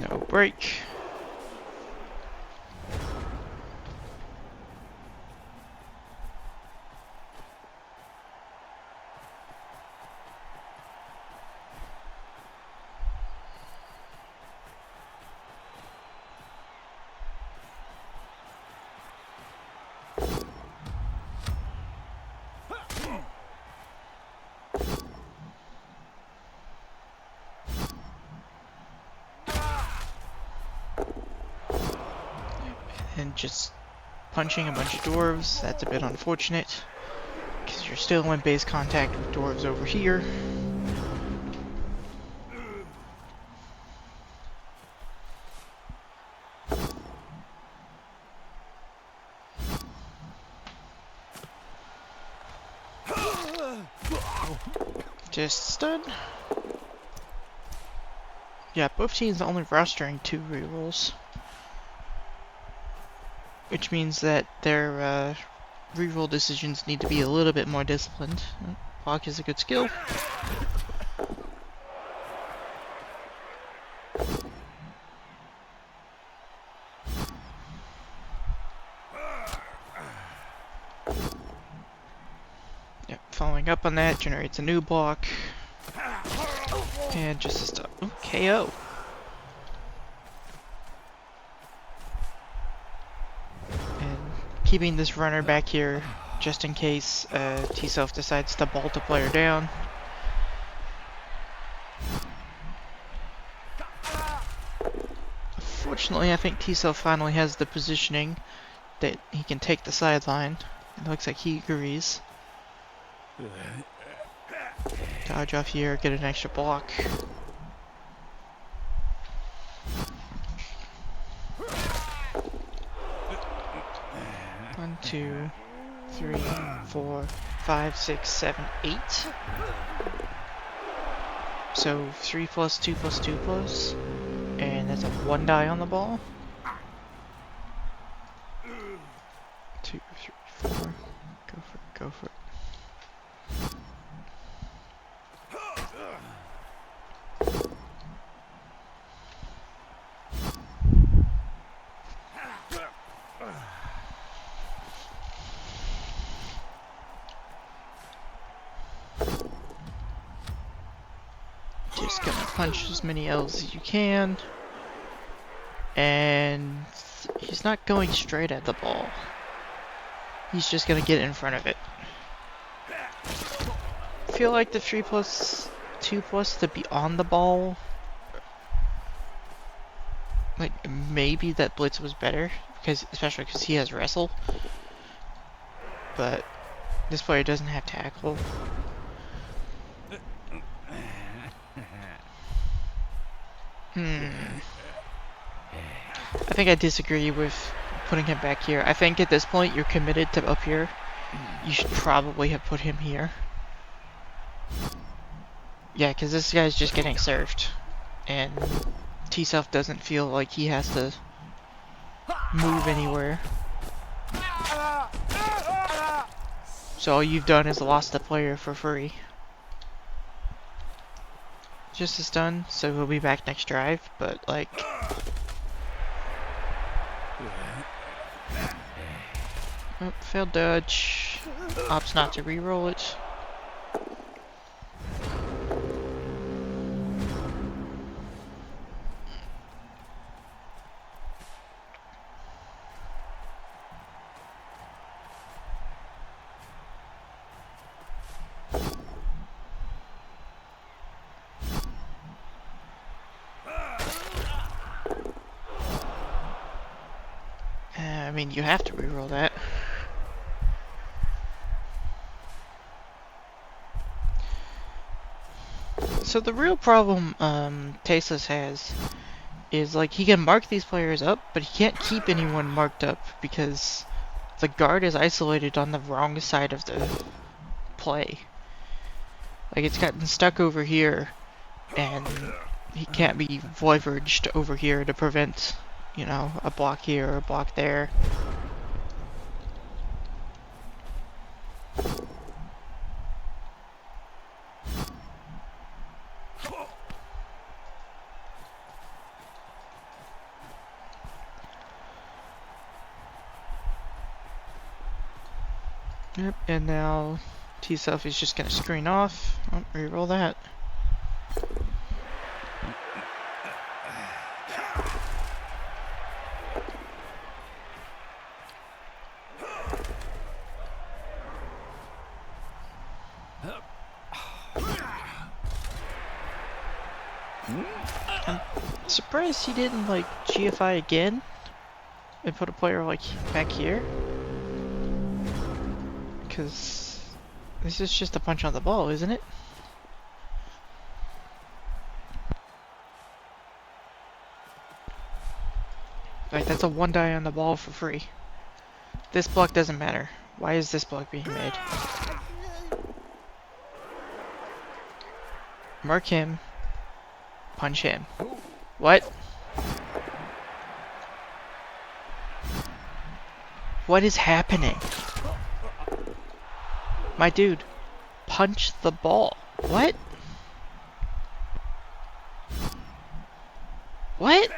No break. and just punching a bunch of dwarves. That's a bit unfortunate, because you're still in base contact with dwarves over here. Just stun. Yeah, both teams are only rostering 2 rerolls, which means that their reroll decisions need to be a little bit more disciplined. Block is a good skill. Yep, following up on that generates a new block. And just a stop. Ooh, KO. And keeping this runner back here just in case T-Self decides to bolt a player down. Fortunately, I think T-Self finally has the positioning that he can take the sideline. It looks like he agrees. Dodge off here, get an extra block. One, 2, 3, 4, 5, 6, 7, 8. So 3 plus 2 plus 2 plus. And that's a 1 die on the ball. 2, 3, 4. Go for it, go for it. Just gonna punch as many L's as you can. And he's not going straight at the ball. He's just gonna get in front of it. I feel like the 3 plus 2 plus to be on the ball. Like, maybe that blitz was better, especially because he has wrestle. But this player doesn't have tackle. I think I disagree with putting him back here. I think at this point you're committed to up here. You should probably have put him here. Yeah, because this guy's just getting served. And T-Self doesn't feel like he has to move anywhere. So all you've done is lost the player for free. Just a stun, so he'll be back next drive, but like... Oh, failed dodge. Opts not to reroll it. I mean, you have to reroll that. So the real problem Tasteless has is like he can mark these players up, but he can't keep anyone marked up because the guard is isolated on the wrong side of the play. Like it's gotten stuck over here, and he can't be leveraged over here to prevent, you know, a block here or a block there. Yep, and now T-Self is just gonna screen off. Oh, reroll that. I'm surprised he didn't like GFI again. and put a player like back here, because this is just a punch on the ball, isn't it? Like, that's a 1 die on the ball for free. This block doesn't matter. Why is this block being made? Mark him. Punch him. What? What is happening? My dude, punch the ball. What? What?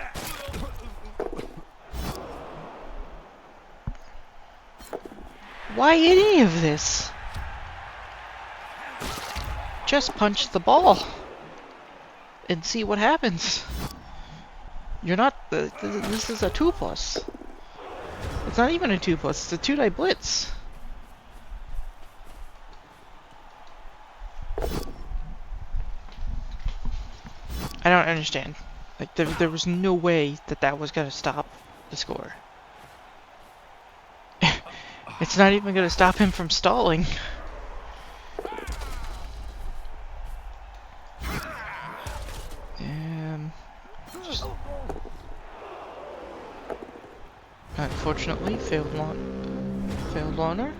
Why any of this? Just punch the ball and see what happens. You're not. This is a 2+. It's not even a 2+. It's a 2-die blitz. I don't understand. Like, there was no way that was gonna stop the score. It's not even gonna stop him from stalling. Unfortunately, failed loner.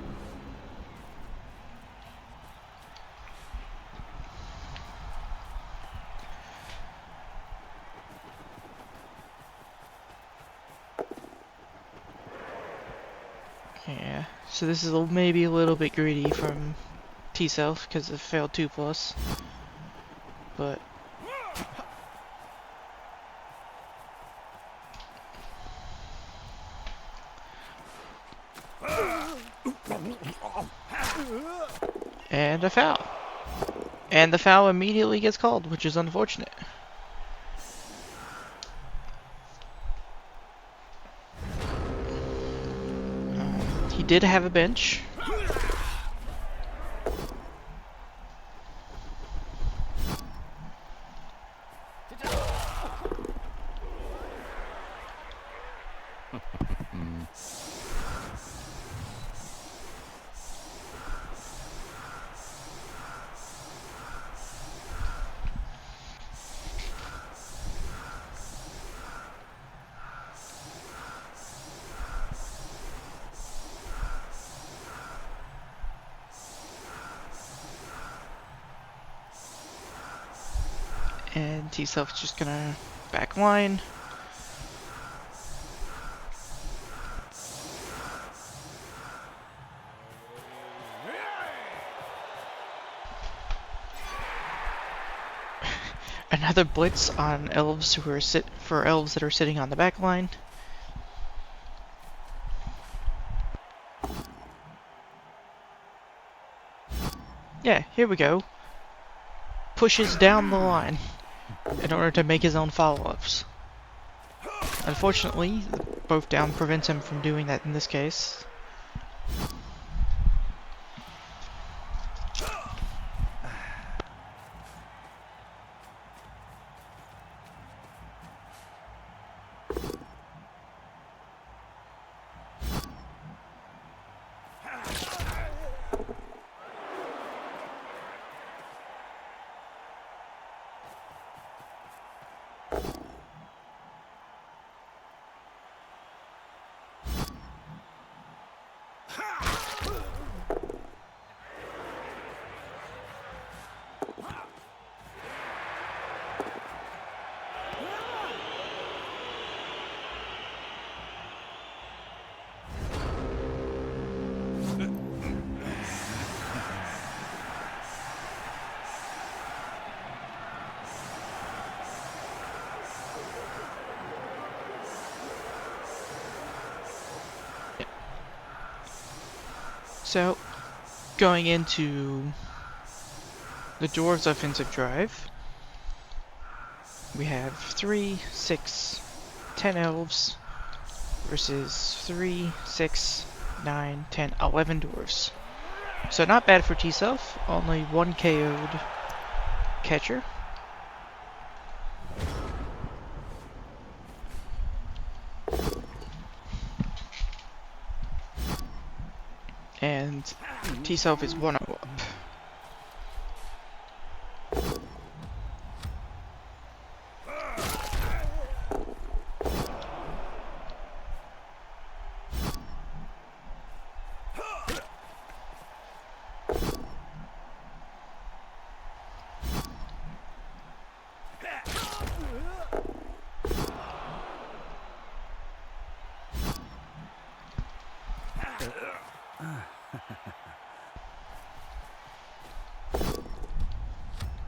Yeah, so this is maybe a little bit greedy from T-Self because it failed 2+, but and a foul. And the foul immediately gets called, which is unfortunate. He did have a bench. And T-Self's just gonna back line. Another blitz on elves who are elves that are sitting on the back line. Yeah, here we go. Pushes down the line in order to make his own follow-ups. Unfortunately, both down prevents him from doing that in this case. So, going into the Dwarves' offensive drive, we have 3, 6, 10 elves versus 3, 6, 9, 10, 11 Dwarves. So not bad for T-Self, only 1 KO'd catcher. and T-Self is 1-0 up.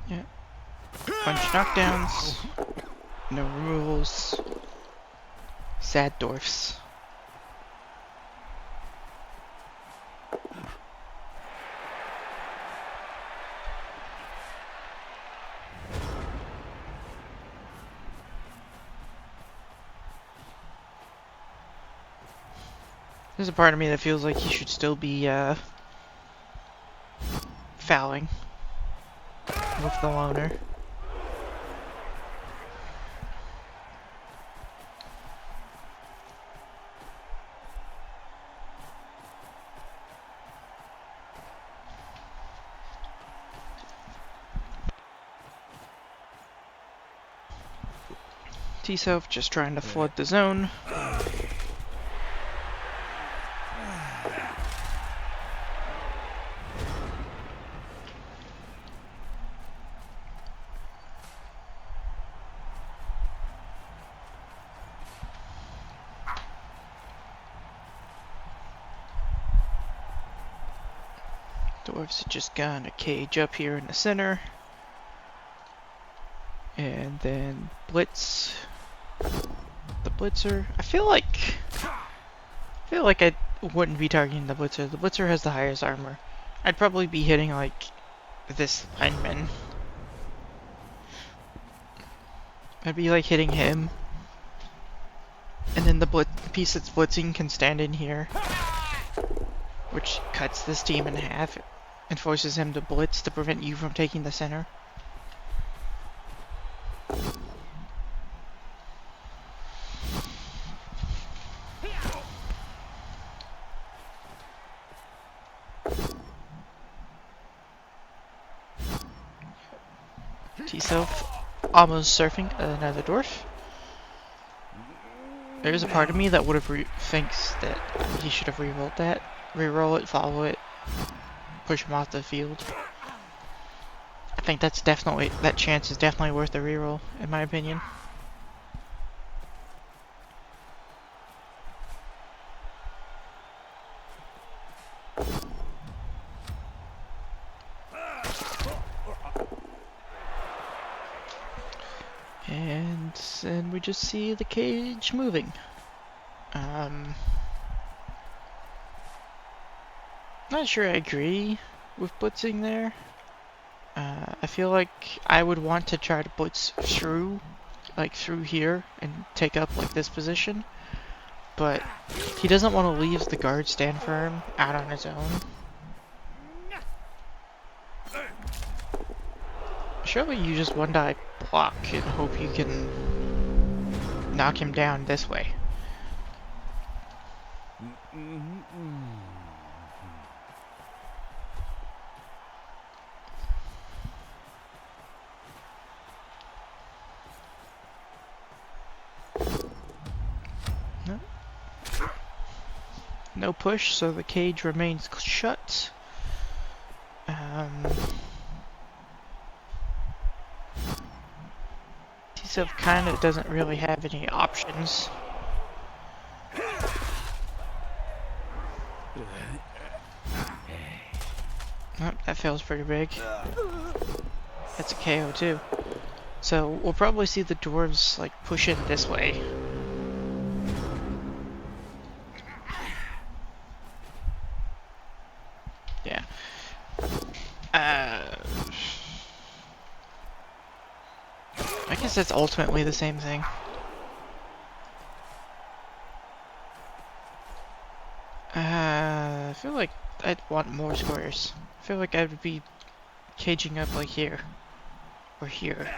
Yeah. Punch knockdowns. No removals. Sad dwarfs. There's a part of me that feels like he should still be fouling with the loner. T-Self just trying to flood the zone. Dwarves are just gonna cage up here in the center. And then blitz the blitzer. I feel like I wouldn't be targeting the blitzer. The blitzer has the highest armor. I'd probably be hitting like this lineman. I'd be like hitting him. And then the piece that's blitzing can stand in here, which cuts this team in half and forces him to blitz to prevent you from taking the center. T-Self almost surfing another dwarf. There's a part of me that would have thinks that he should have rerolled that. Reroll it, follow it, push him off the field. I think that chance is definitely worth a reroll, in my opinion. And then we just see the cage moving. Not sure I agree with blitzing there. I feel like I would want to try to blitz through here and take up like this position. But he doesn't want to leave the guard stand firm out on his own. Surely you just one die block and hope you can knock him down this way. No. No push, so the cage remains shut. T-Self kind of doesn't really have any options. Oh, that fails pretty big. That's a KO too. So we'll probably see the dwarves like push in this way. Yeah. I guess that's ultimately the same thing. I feel like I'd want more squares. I feel like I would be caging up like here. Or here.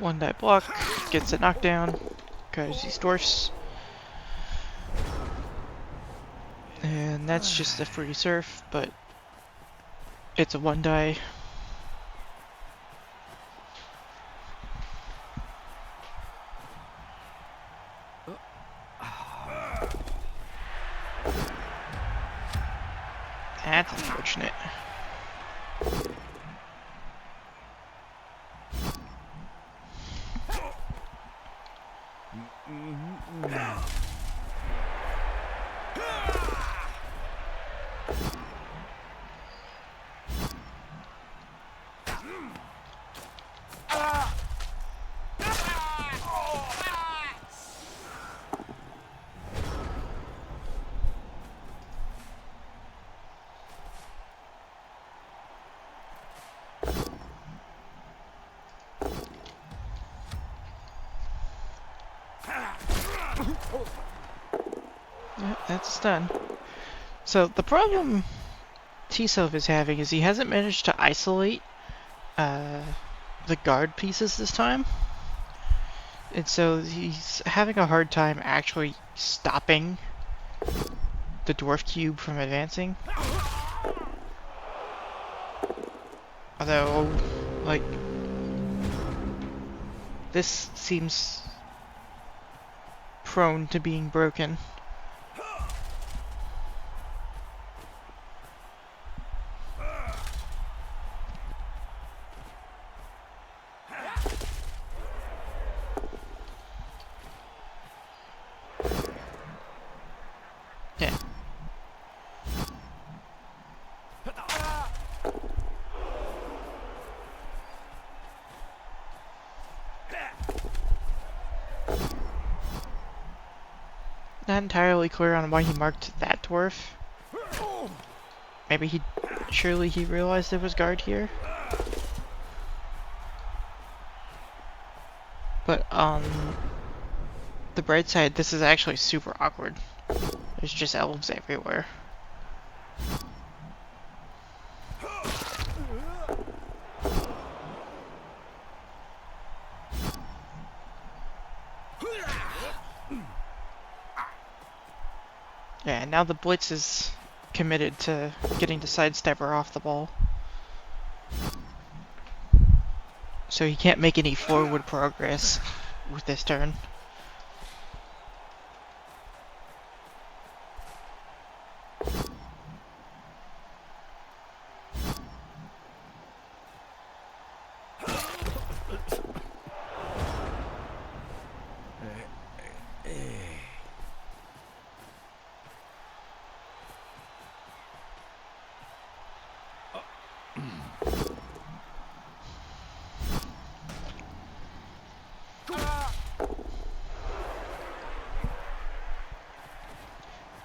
One die block, gets it knocked down, because he's dwarfs. And that's just a free surf, but it's a one die. That's unfortunate. Yeah, that's done. So the problem T-Self is having is he hasn't managed to isolate the guard pieces this time. And so he's having a hard time actually stopping the dwarf cube from advancing. Although, like, this seems prone to being broken. Yeah. Not entirely clear on why he marked that dwarf. Maybe surely he realized there was guard here. But on the bright side, this is actually super awkward. There's just elves everywhere. Yeah, and now the blitz is committed to getting the sidestepper off the ball. So he can't make any forward progress with this turn.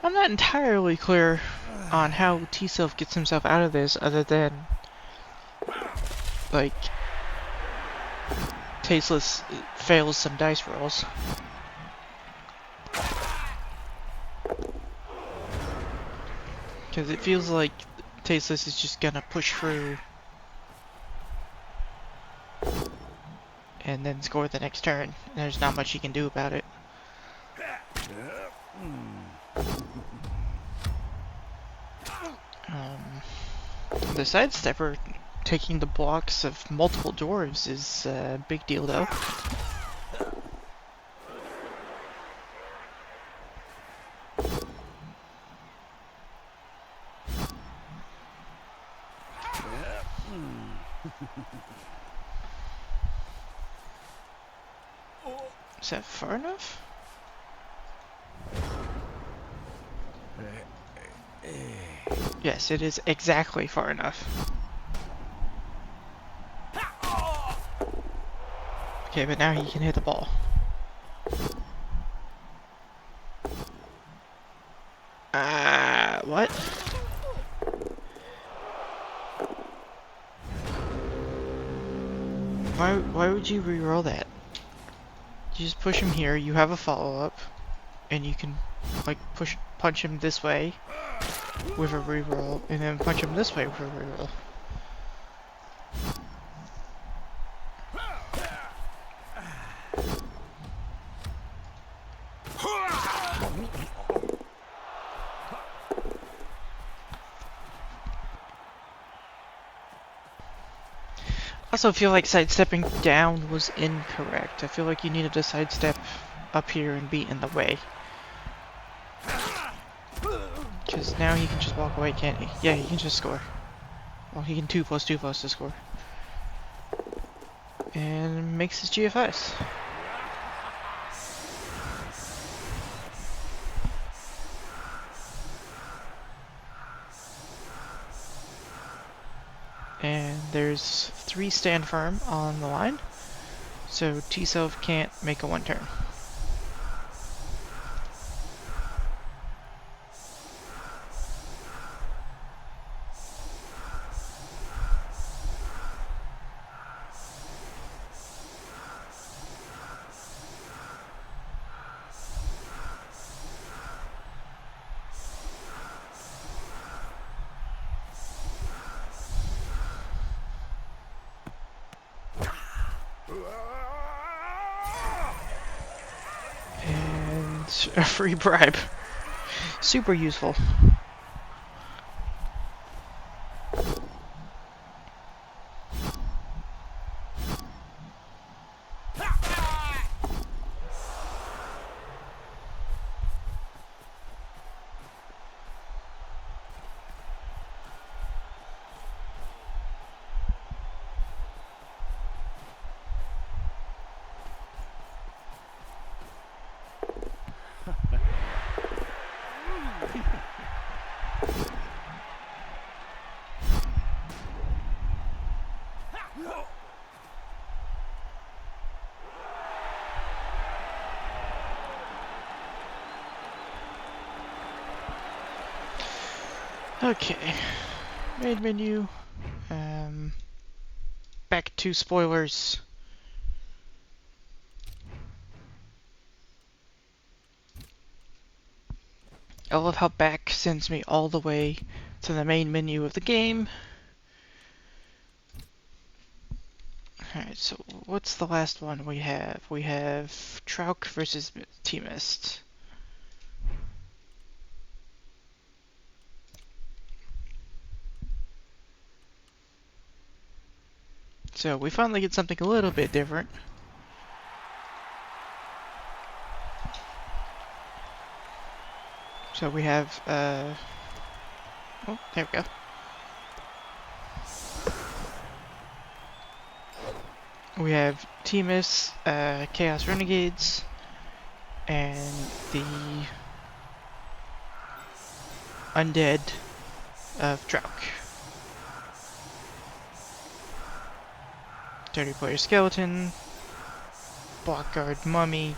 I'm not entirely clear on how T-Self gets himself out of this other than, like, Tasteless fails some dice rolls. Because it feels like Tasteless is just gonna push through and then score the next turn. And there's not much he can do about it. The sidestepper taking the blocks of multiple dwarves is a big deal, though. Is that far enough? Yes, it is exactly far enough. Okay, but now he can hit the ball. What? Why would you re-roll that? You just push him here, you have a follow-up, and you can, like, punch him this way with a re-roll, and then punch him this way with a re-roll. Also feel like sidestepping down was incorrect. I feel like you needed to sidestep up here and be in the way. Because now he can just walk away, can't he? Yeah, he can just score. Well, he can 2+2 plus to score. And makes his GFIs. And there's 3 stand firm on the line. So T-Self can't make a 1-turn. And a free bribe. Super useful. Okay, main menu, back to spoilers. I love how back sends me all the way to the main menu of the game. Alright, so what's the last one we have? We have Trauk versus T-Mist. So we finally get something a little bit different. So we have, oh, there we go. We have T-Mist, Chaos Renegades, and the Undead of Trauk. 30-player skeleton, block guard mummy,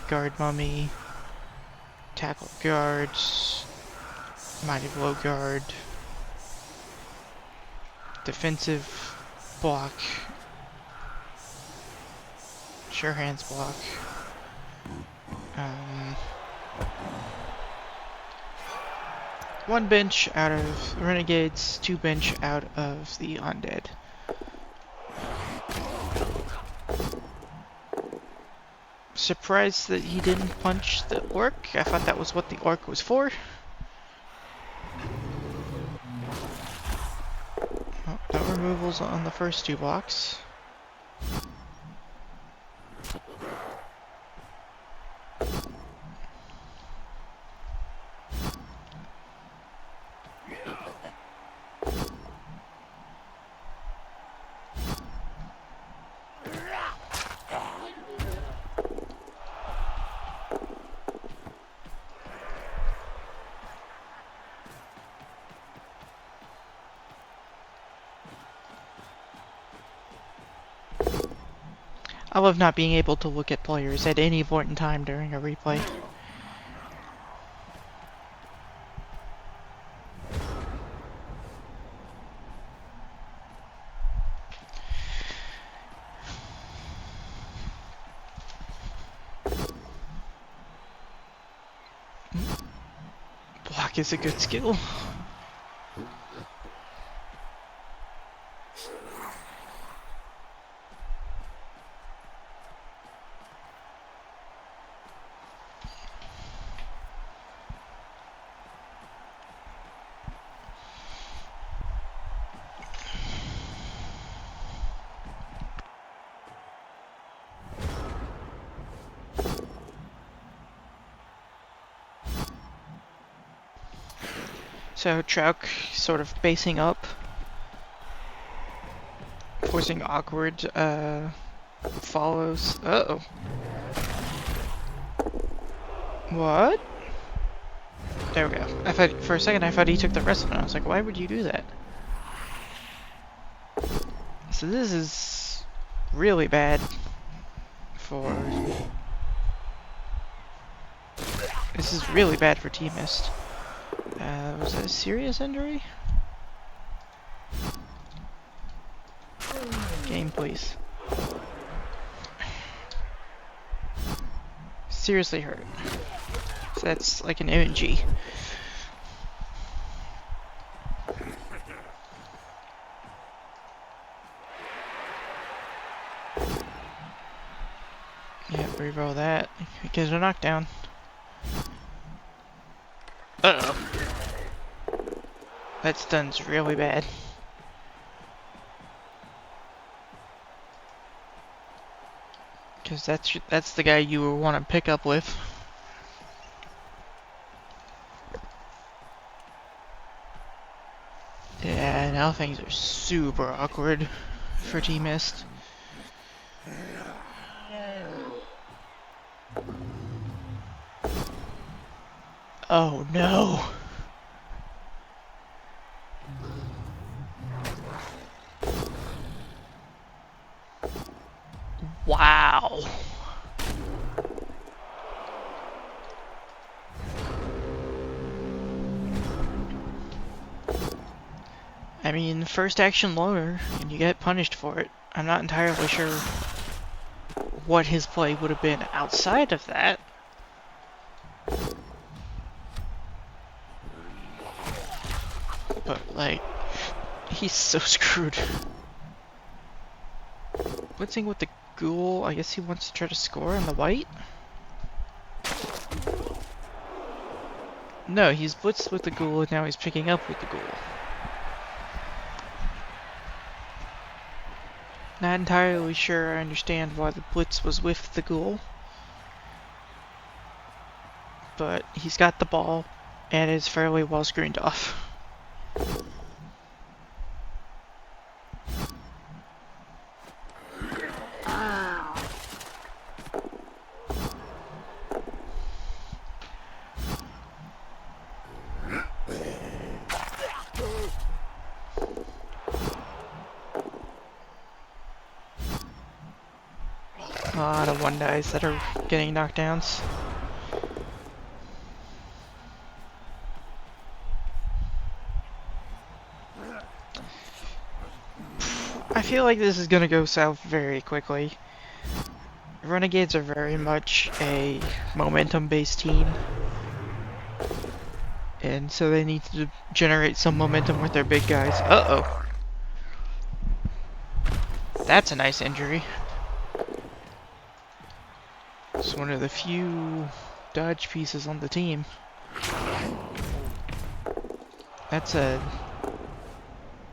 tackle guards, mighty blow guard, defensive block, sure hands block, one bench out of renegades, 2 bench out of the undead. Surprised that he didn't punch the orc. I thought that was what the orc was for. Oh, no removals on the first 2 blocks. I love not being able to look at players at any point in time during a replay. Block is a good skill. So Trouk sort of basing up, forcing awkward follows. Uh-oh. What? There we go. I thought for a second I thought he took the rest of it. I was like, why would you do that? So this is really bad for. This is really bad for Team Mist. Was that a serious injury? Game, please. Seriously hurt. So that's like an MG. Yeah, reroll that. Get a knockdown. Uh-oh. That stun's really bad. Because that's the guy you would want to pick up with. Yeah, now things are super awkward for Team Mist. Oh no! Wow! I mean, first action loner, and you get punished for it. I'm not entirely sure what his play would have been outside of that. But, like, he's so screwed. Blitzing with the ghoul, I guess he wants to try to score on the white? No, he's blitzed with the ghoul and now he's picking up with the ghoul. Not entirely sure I understand why the blitz was with the ghoul. But he's got the ball and is fairly well screened off. A lot of one dice that are getting knockdowns. I feel like this is gonna go south very quickly. Renegades are very much a momentum-based team. And so they need to generate some momentum with their big guys. Uh-oh. That's a nice injury. It's one of the few dodge pieces on the team. That's a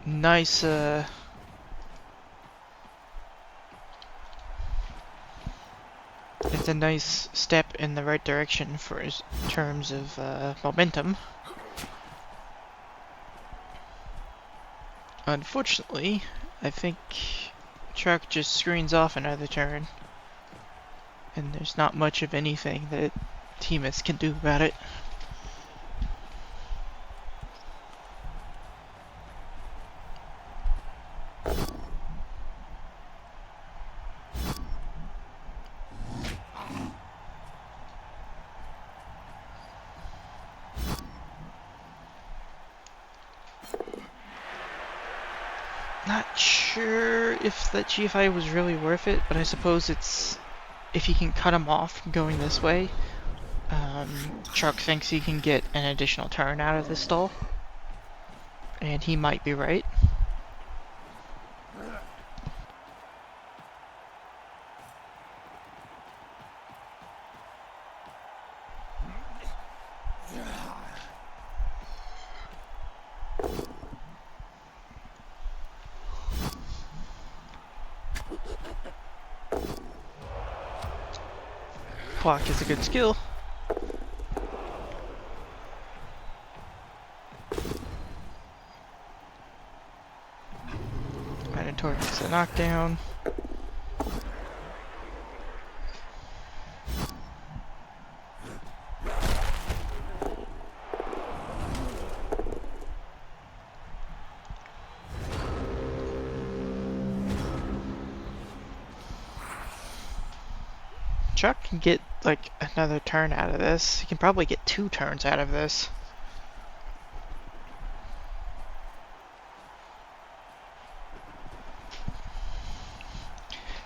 nice, it's a nice step in the right direction for his terms of momentum. Unfortunately, I think Trouk just screens off another turn. And there's not much of anything that Team Mist can do about it. Not sure if that G5 was really worth it, but I suppose it's if he can cut him off from going this way. Trouk thinks he can get an additional turn out of this stall, and he might be right. Block is a good skill. Gets a knockdown. Chuck can get like another turn out of this. He can probably get 2 turns out of this.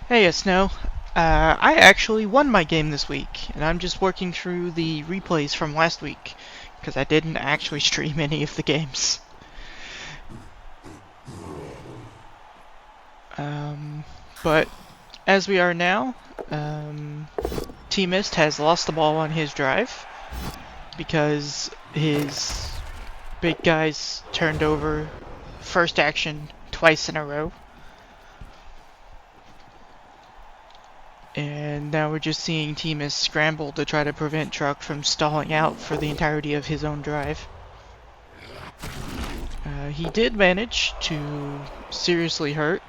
Hey, Snow. I actually won my game this week, and I'm just working through the replays from last week, because I didn't actually stream any of the games. But as we are now, T-Mist has lost the ball on his drive, because his big guys turned over first action twice in a row. And now we're just seeing T-Mist scramble to try to prevent Truck from stalling out for the entirety of his own drive. He did manage to seriously hurt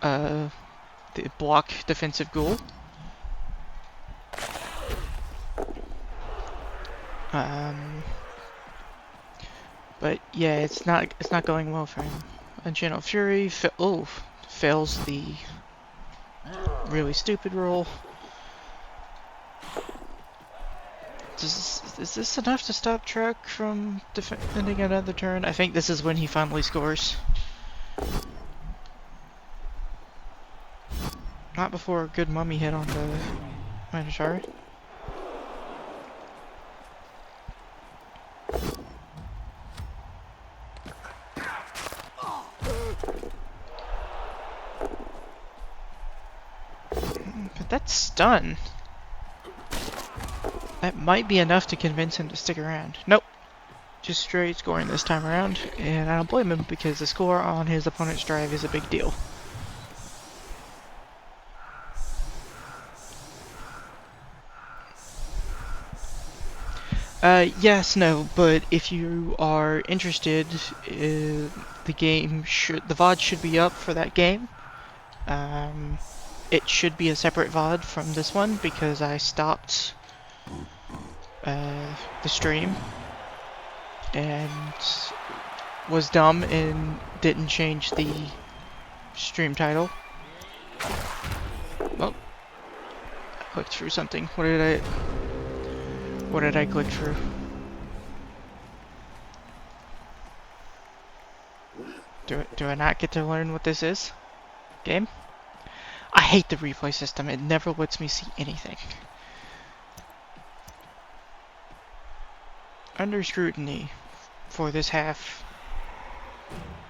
the block defensive ghoul. But yeah, it's not going well for him. Unchannel Fury fails the really stupid roll. Is this enough to stop Truck from defending another turn? I think this is when he finally scores. Not before a good mummy hit on the Minotaur. But that's stun. That might be enough to convince him to stick around. Nope. Just straight scoring this time around, and I don't blame him because the score on his opponent's drive is a big deal. Yes, no, but if you are interested, the VOD should be up for that game. It should be a separate VOD from this one because I stopped the stream and was dumb and didn't change the stream title. Oh, I clicked through something. What did I click through? Do I not get to learn what this is? Game? I hate the replay system. It never lets me see anything. Under scrutiny for this half.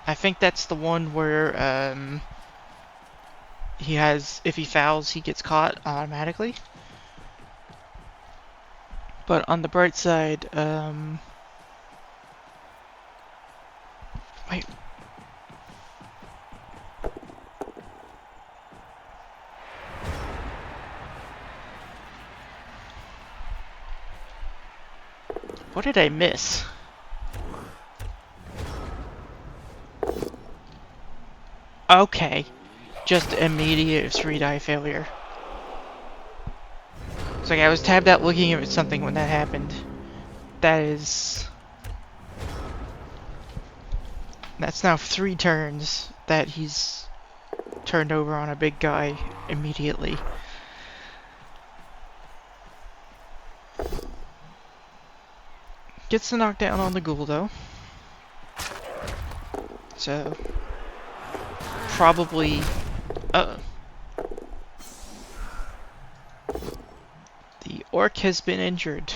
I think that's the one where if he fouls, he gets caught automatically. But on the bright side, wait. What did I miss? Okay. Just immediate 3-die failure. It's like I was tabbed out looking at something when that happened. That's now 3 turns that he's turned over on a big guy immediately. Gets the knockdown on the ghoul though. So probably the orc has been injured.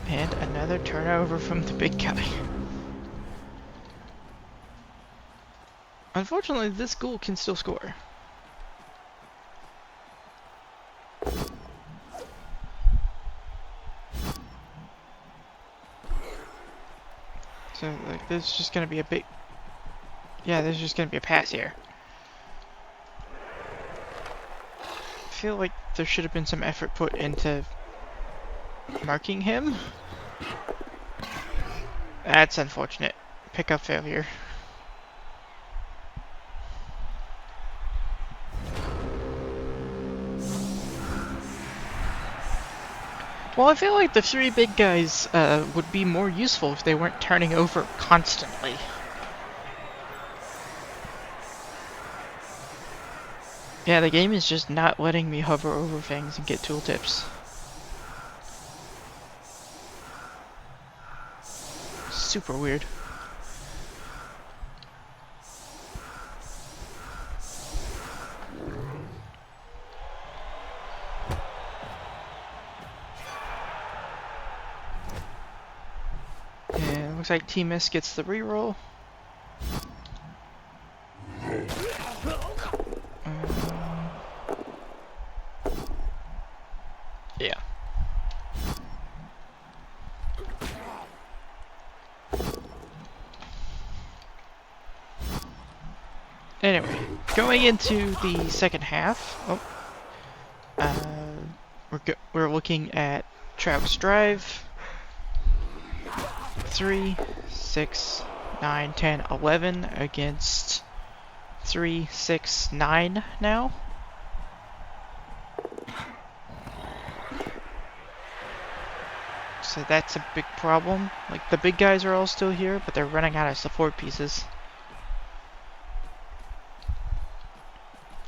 And another turnover from the big guy. Unfortunately, this ghoul can still score. So, like, there's just gonna be a big... Yeah, there's just gonna be a pass here. I feel like there should have been some effort put into marking him. That's unfortunate. Pickup failure. Well, I feel like the three big guys would be more useful if they weren't turning over constantly. Yeah, the game is just not letting me hover over things and get tooltips. Super weird. And looks like Team S gets the reroll. Yeah. Anyway, going into the second half, we're looking at Trout's drive. 3, 6, 9, 10, 11 against 3, 6, 9 now. So that's a big problem. Like, the big guys are all still here, but they're running out of support pieces.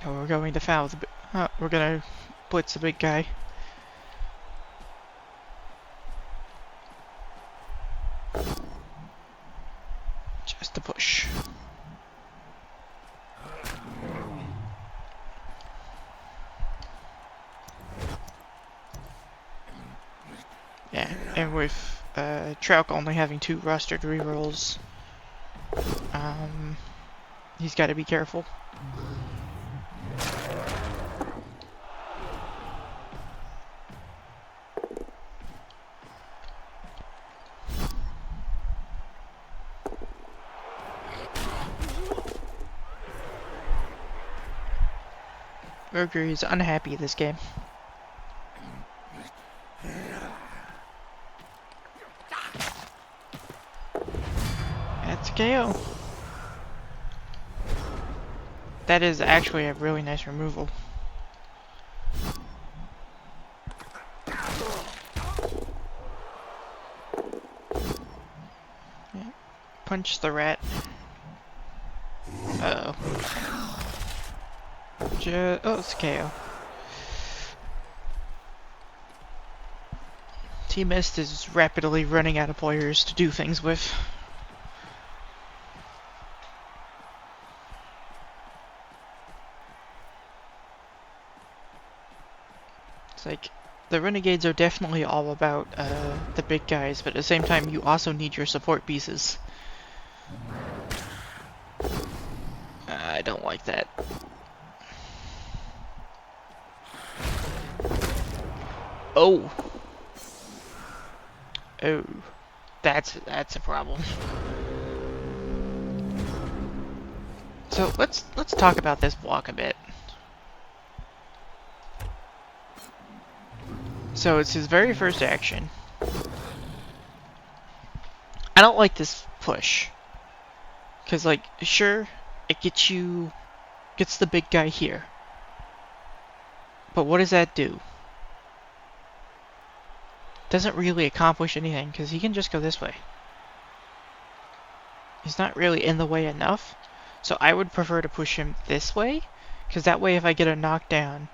Oh, we're going to foul the we're gonna blitz the big guy. Just a push. Yeah, and with Trout only having 2 rostered rerolls, he's got to be careful. Mercury is unhappy this game. That's a KO. That is actually a really nice removal. Yeah. Punch the rat. Uh-oh. Oh, it's a KO. Team Mist is rapidly running out of players to do things with. It's like, the Renegades are definitely all about the big guys, but at the same time you also need your support pieces. I don't like that. Oh! Oh. That's a problem. So let's talk about this block a bit. So it's his very first action. I don't like this push. Cause like, sure, it gets the big guy here. But what does that do? Doesn't really accomplish anything, because he can just go this way. He's not really in the way enough. So I would prefer to push him this way, because that way if I get a knockdown,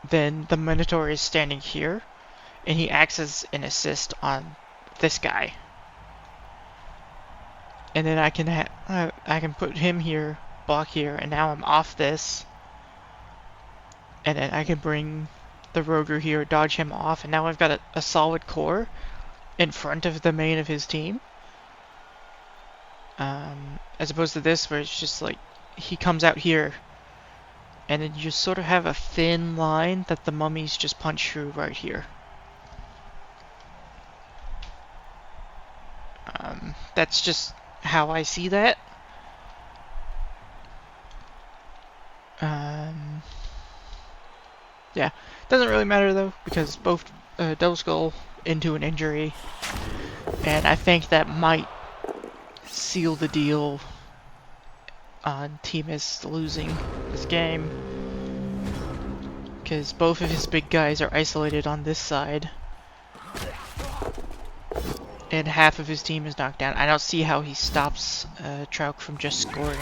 then the Minotaur is standing here, and he acts as an assist on this guy. And then I can put him here, block here, and now I'm off this. And then I can bring the Roger here, dodge him off, and now I've got a solid core in front of the main of his team. As opposed to this, where it's just like, he comes out here, and then you just sort of have a thin line that the mummies just punch through right here. That's just how I see that. Yeah, doesn't really matter though, because both Double Skull into an injury, and I think that might seal the deal on Timus losing this game, because both of his big guys are isolated on this side, and half of his team is knocked down. I don't see how he stops Trauk from just scoring.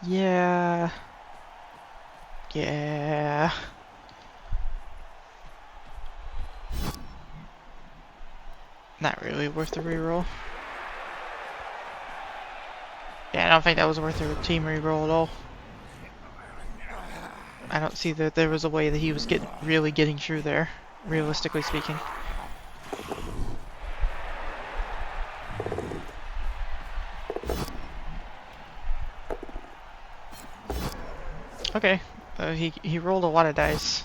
Yeah. Yeah. Not really worth the reroll. Yeah, I don't think that was worth a team reroll at all. I don't see that there was a way that he was really getting through there, realistically speaking. Okay, he rolled a lot of dice.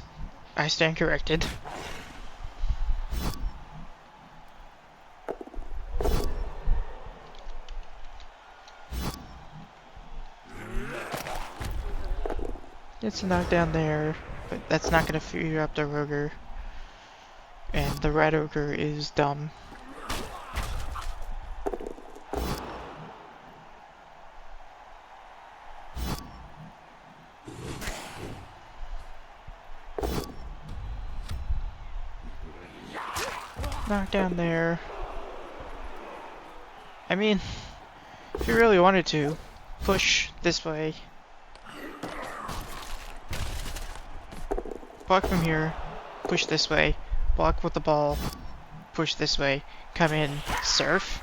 I stand corrected. It's a knockdown there, but that's not gonna figure up the Roger. And the Red Ogre is dumb. Knockdown there. I mean, if you really wanted to, push this way. Block from here, push this way, block with the ball, push this way, come in, surf.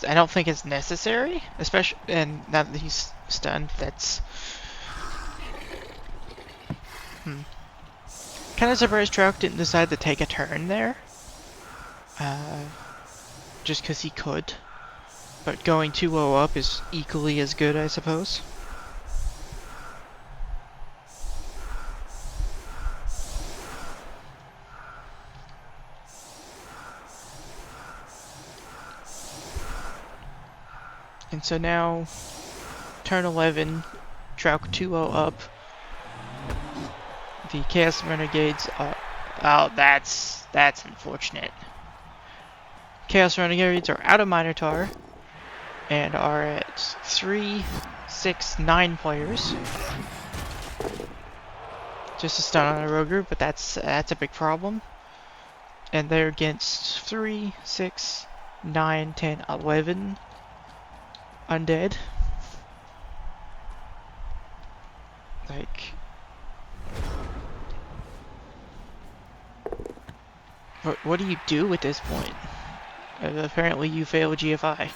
I don't think it's necessary, especially, and now that he's stunned, that's... Kind of surprised Trauk didn't decide to take a turn there. Just because he could. But going 2-0 up is equally as good, I suppose. And so now, turn 11, Trauk 2-0 up. The Chaos Renegades are... Oh, that's unfortunate. Chaos Renegades are out of Minotaur and are at 3, 6, 9 players. Just a stun on a Roger, but that's a big problem. And they're against 3, 6, 9, 10, 11 undead. Like... What do you do at this point? Apparently you fail GFI.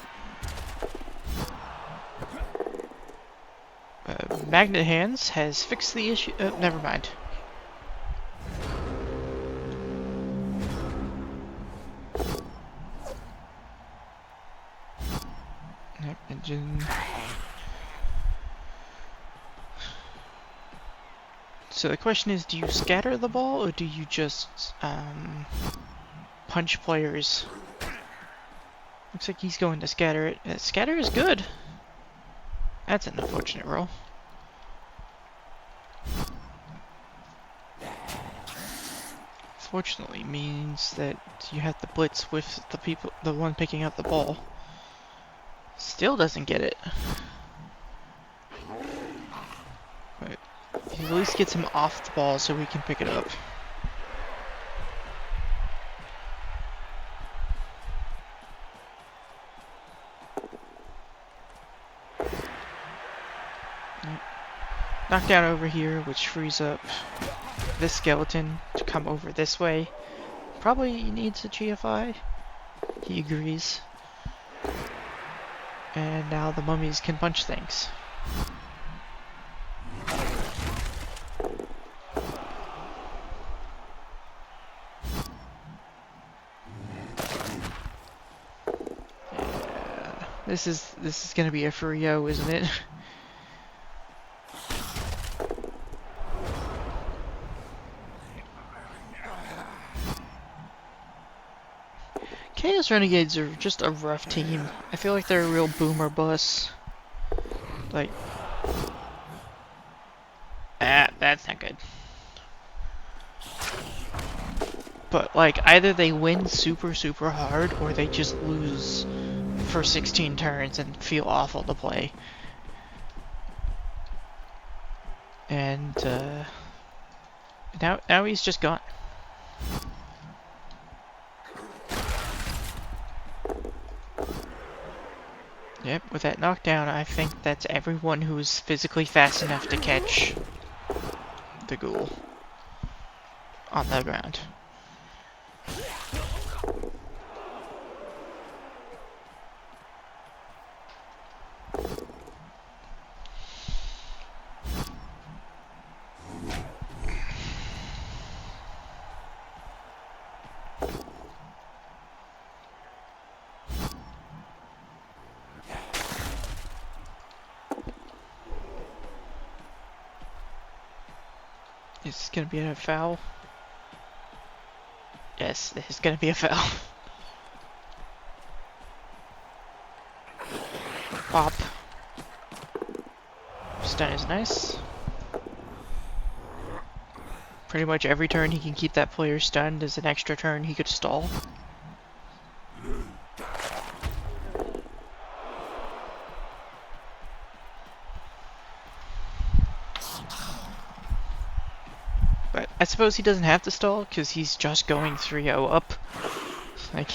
Magnet Hands has fixed the issue. Never mind. Engine. So the question is, do you scatter the ball or do you just punch players? Looks like he's going to scatter it. Scatter is good. That's an unfortunate roll. Fortunately means that you have to blitz with the one picking up the ball. Still doesn't get it. But he at least gets him off the ball so we can pick it up. Knockdown over here, which frees up this skeleton to come over this way. Probably needs a GFI. He agrees. And now the mummies can punch things. This is gonna be a Frio, isn't it? Chaos Renegades are just a rough team. I feel like they're a real boomer bus. Like, that's not good. But like, either they win super hard, or they just lose for 16 turns and feel awful to play. And now he's just gone. Yep, with that knockdown, I think that's everyone who's physically fast enough to catch the ghoul on the ground. Is gonna be a foul? Yes, this is gonna be a foul. Pop. Stun is nice. Pretty much every turn he can keep that player stunned is an extra turn he could stall. But I suppose he doesn't have to stall because he's just going 3-0 up. Like,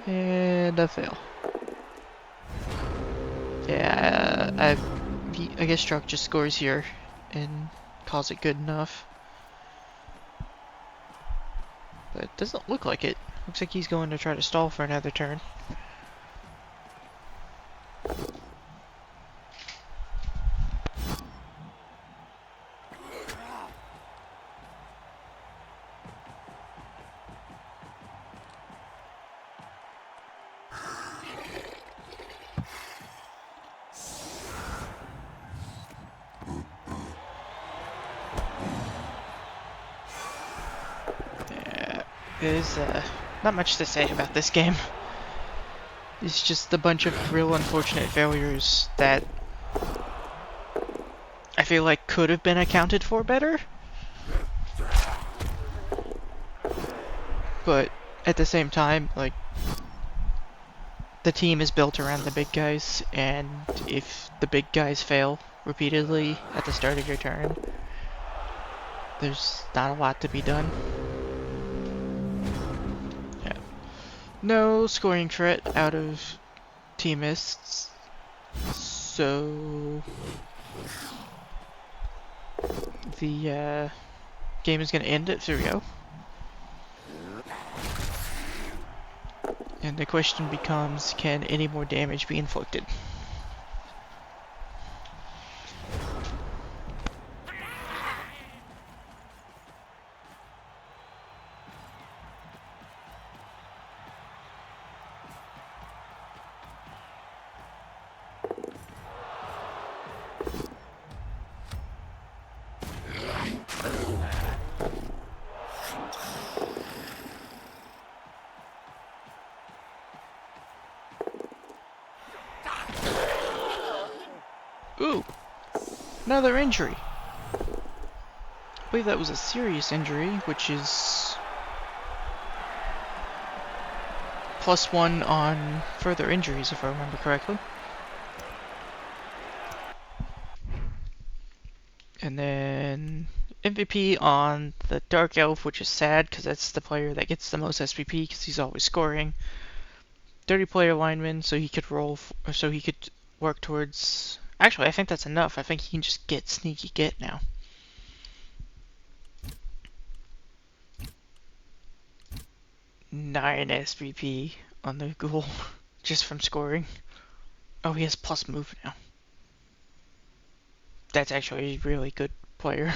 and a fail. Yeah, I guess Struck just scores here and calls it good enough. But it doesn't look like it. Looks like he's going to try to stall for another turn. There's not much to say about this game. It's just a bunch of real unfortunate failures that I feel like could have been accounted for better. But at the same time, like, the team is built around the big guys, and if the big guys fail repeatedly at the start of your turn, there's not a lot to be done. Yeah. No scoring threat out of teamists, so the game is going to end at 3-0. And the question becomes, can any more damage be inflicted? Ooh! Another injury! I believe that was a serious injury, which is +1 on further injuries, if I remember correctly. And then MVP on the Dark Elf, which is sad because that's the player that gets the most SPP because he's always scoring. 30 player lineman, so he could so he could work towards. Actually, I think that's enough. I think he can just get sneaky get now. Nine SPP on the ghoul just from scoring. Oh, he has plus move now. That's actually a really good player.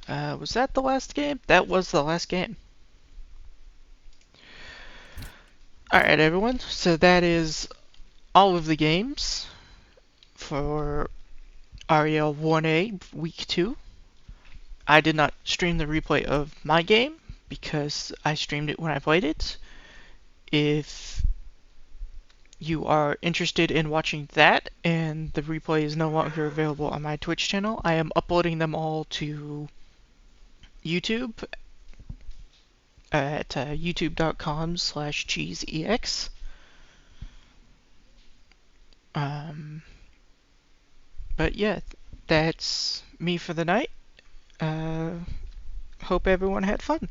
Was that the last game? That was the last game. Alright, everyone. So that is all of the games for REL 1A Week 2. I did not stream the replay of my game because I streamed it when I played it. If you are interested in watching that and the replay is no longer available on my Twitch channel, I am uploading them all to YouTube at youtube.com/cheeseex. Um, but yeah, that's me for the night. Uh, hope everyone had fun.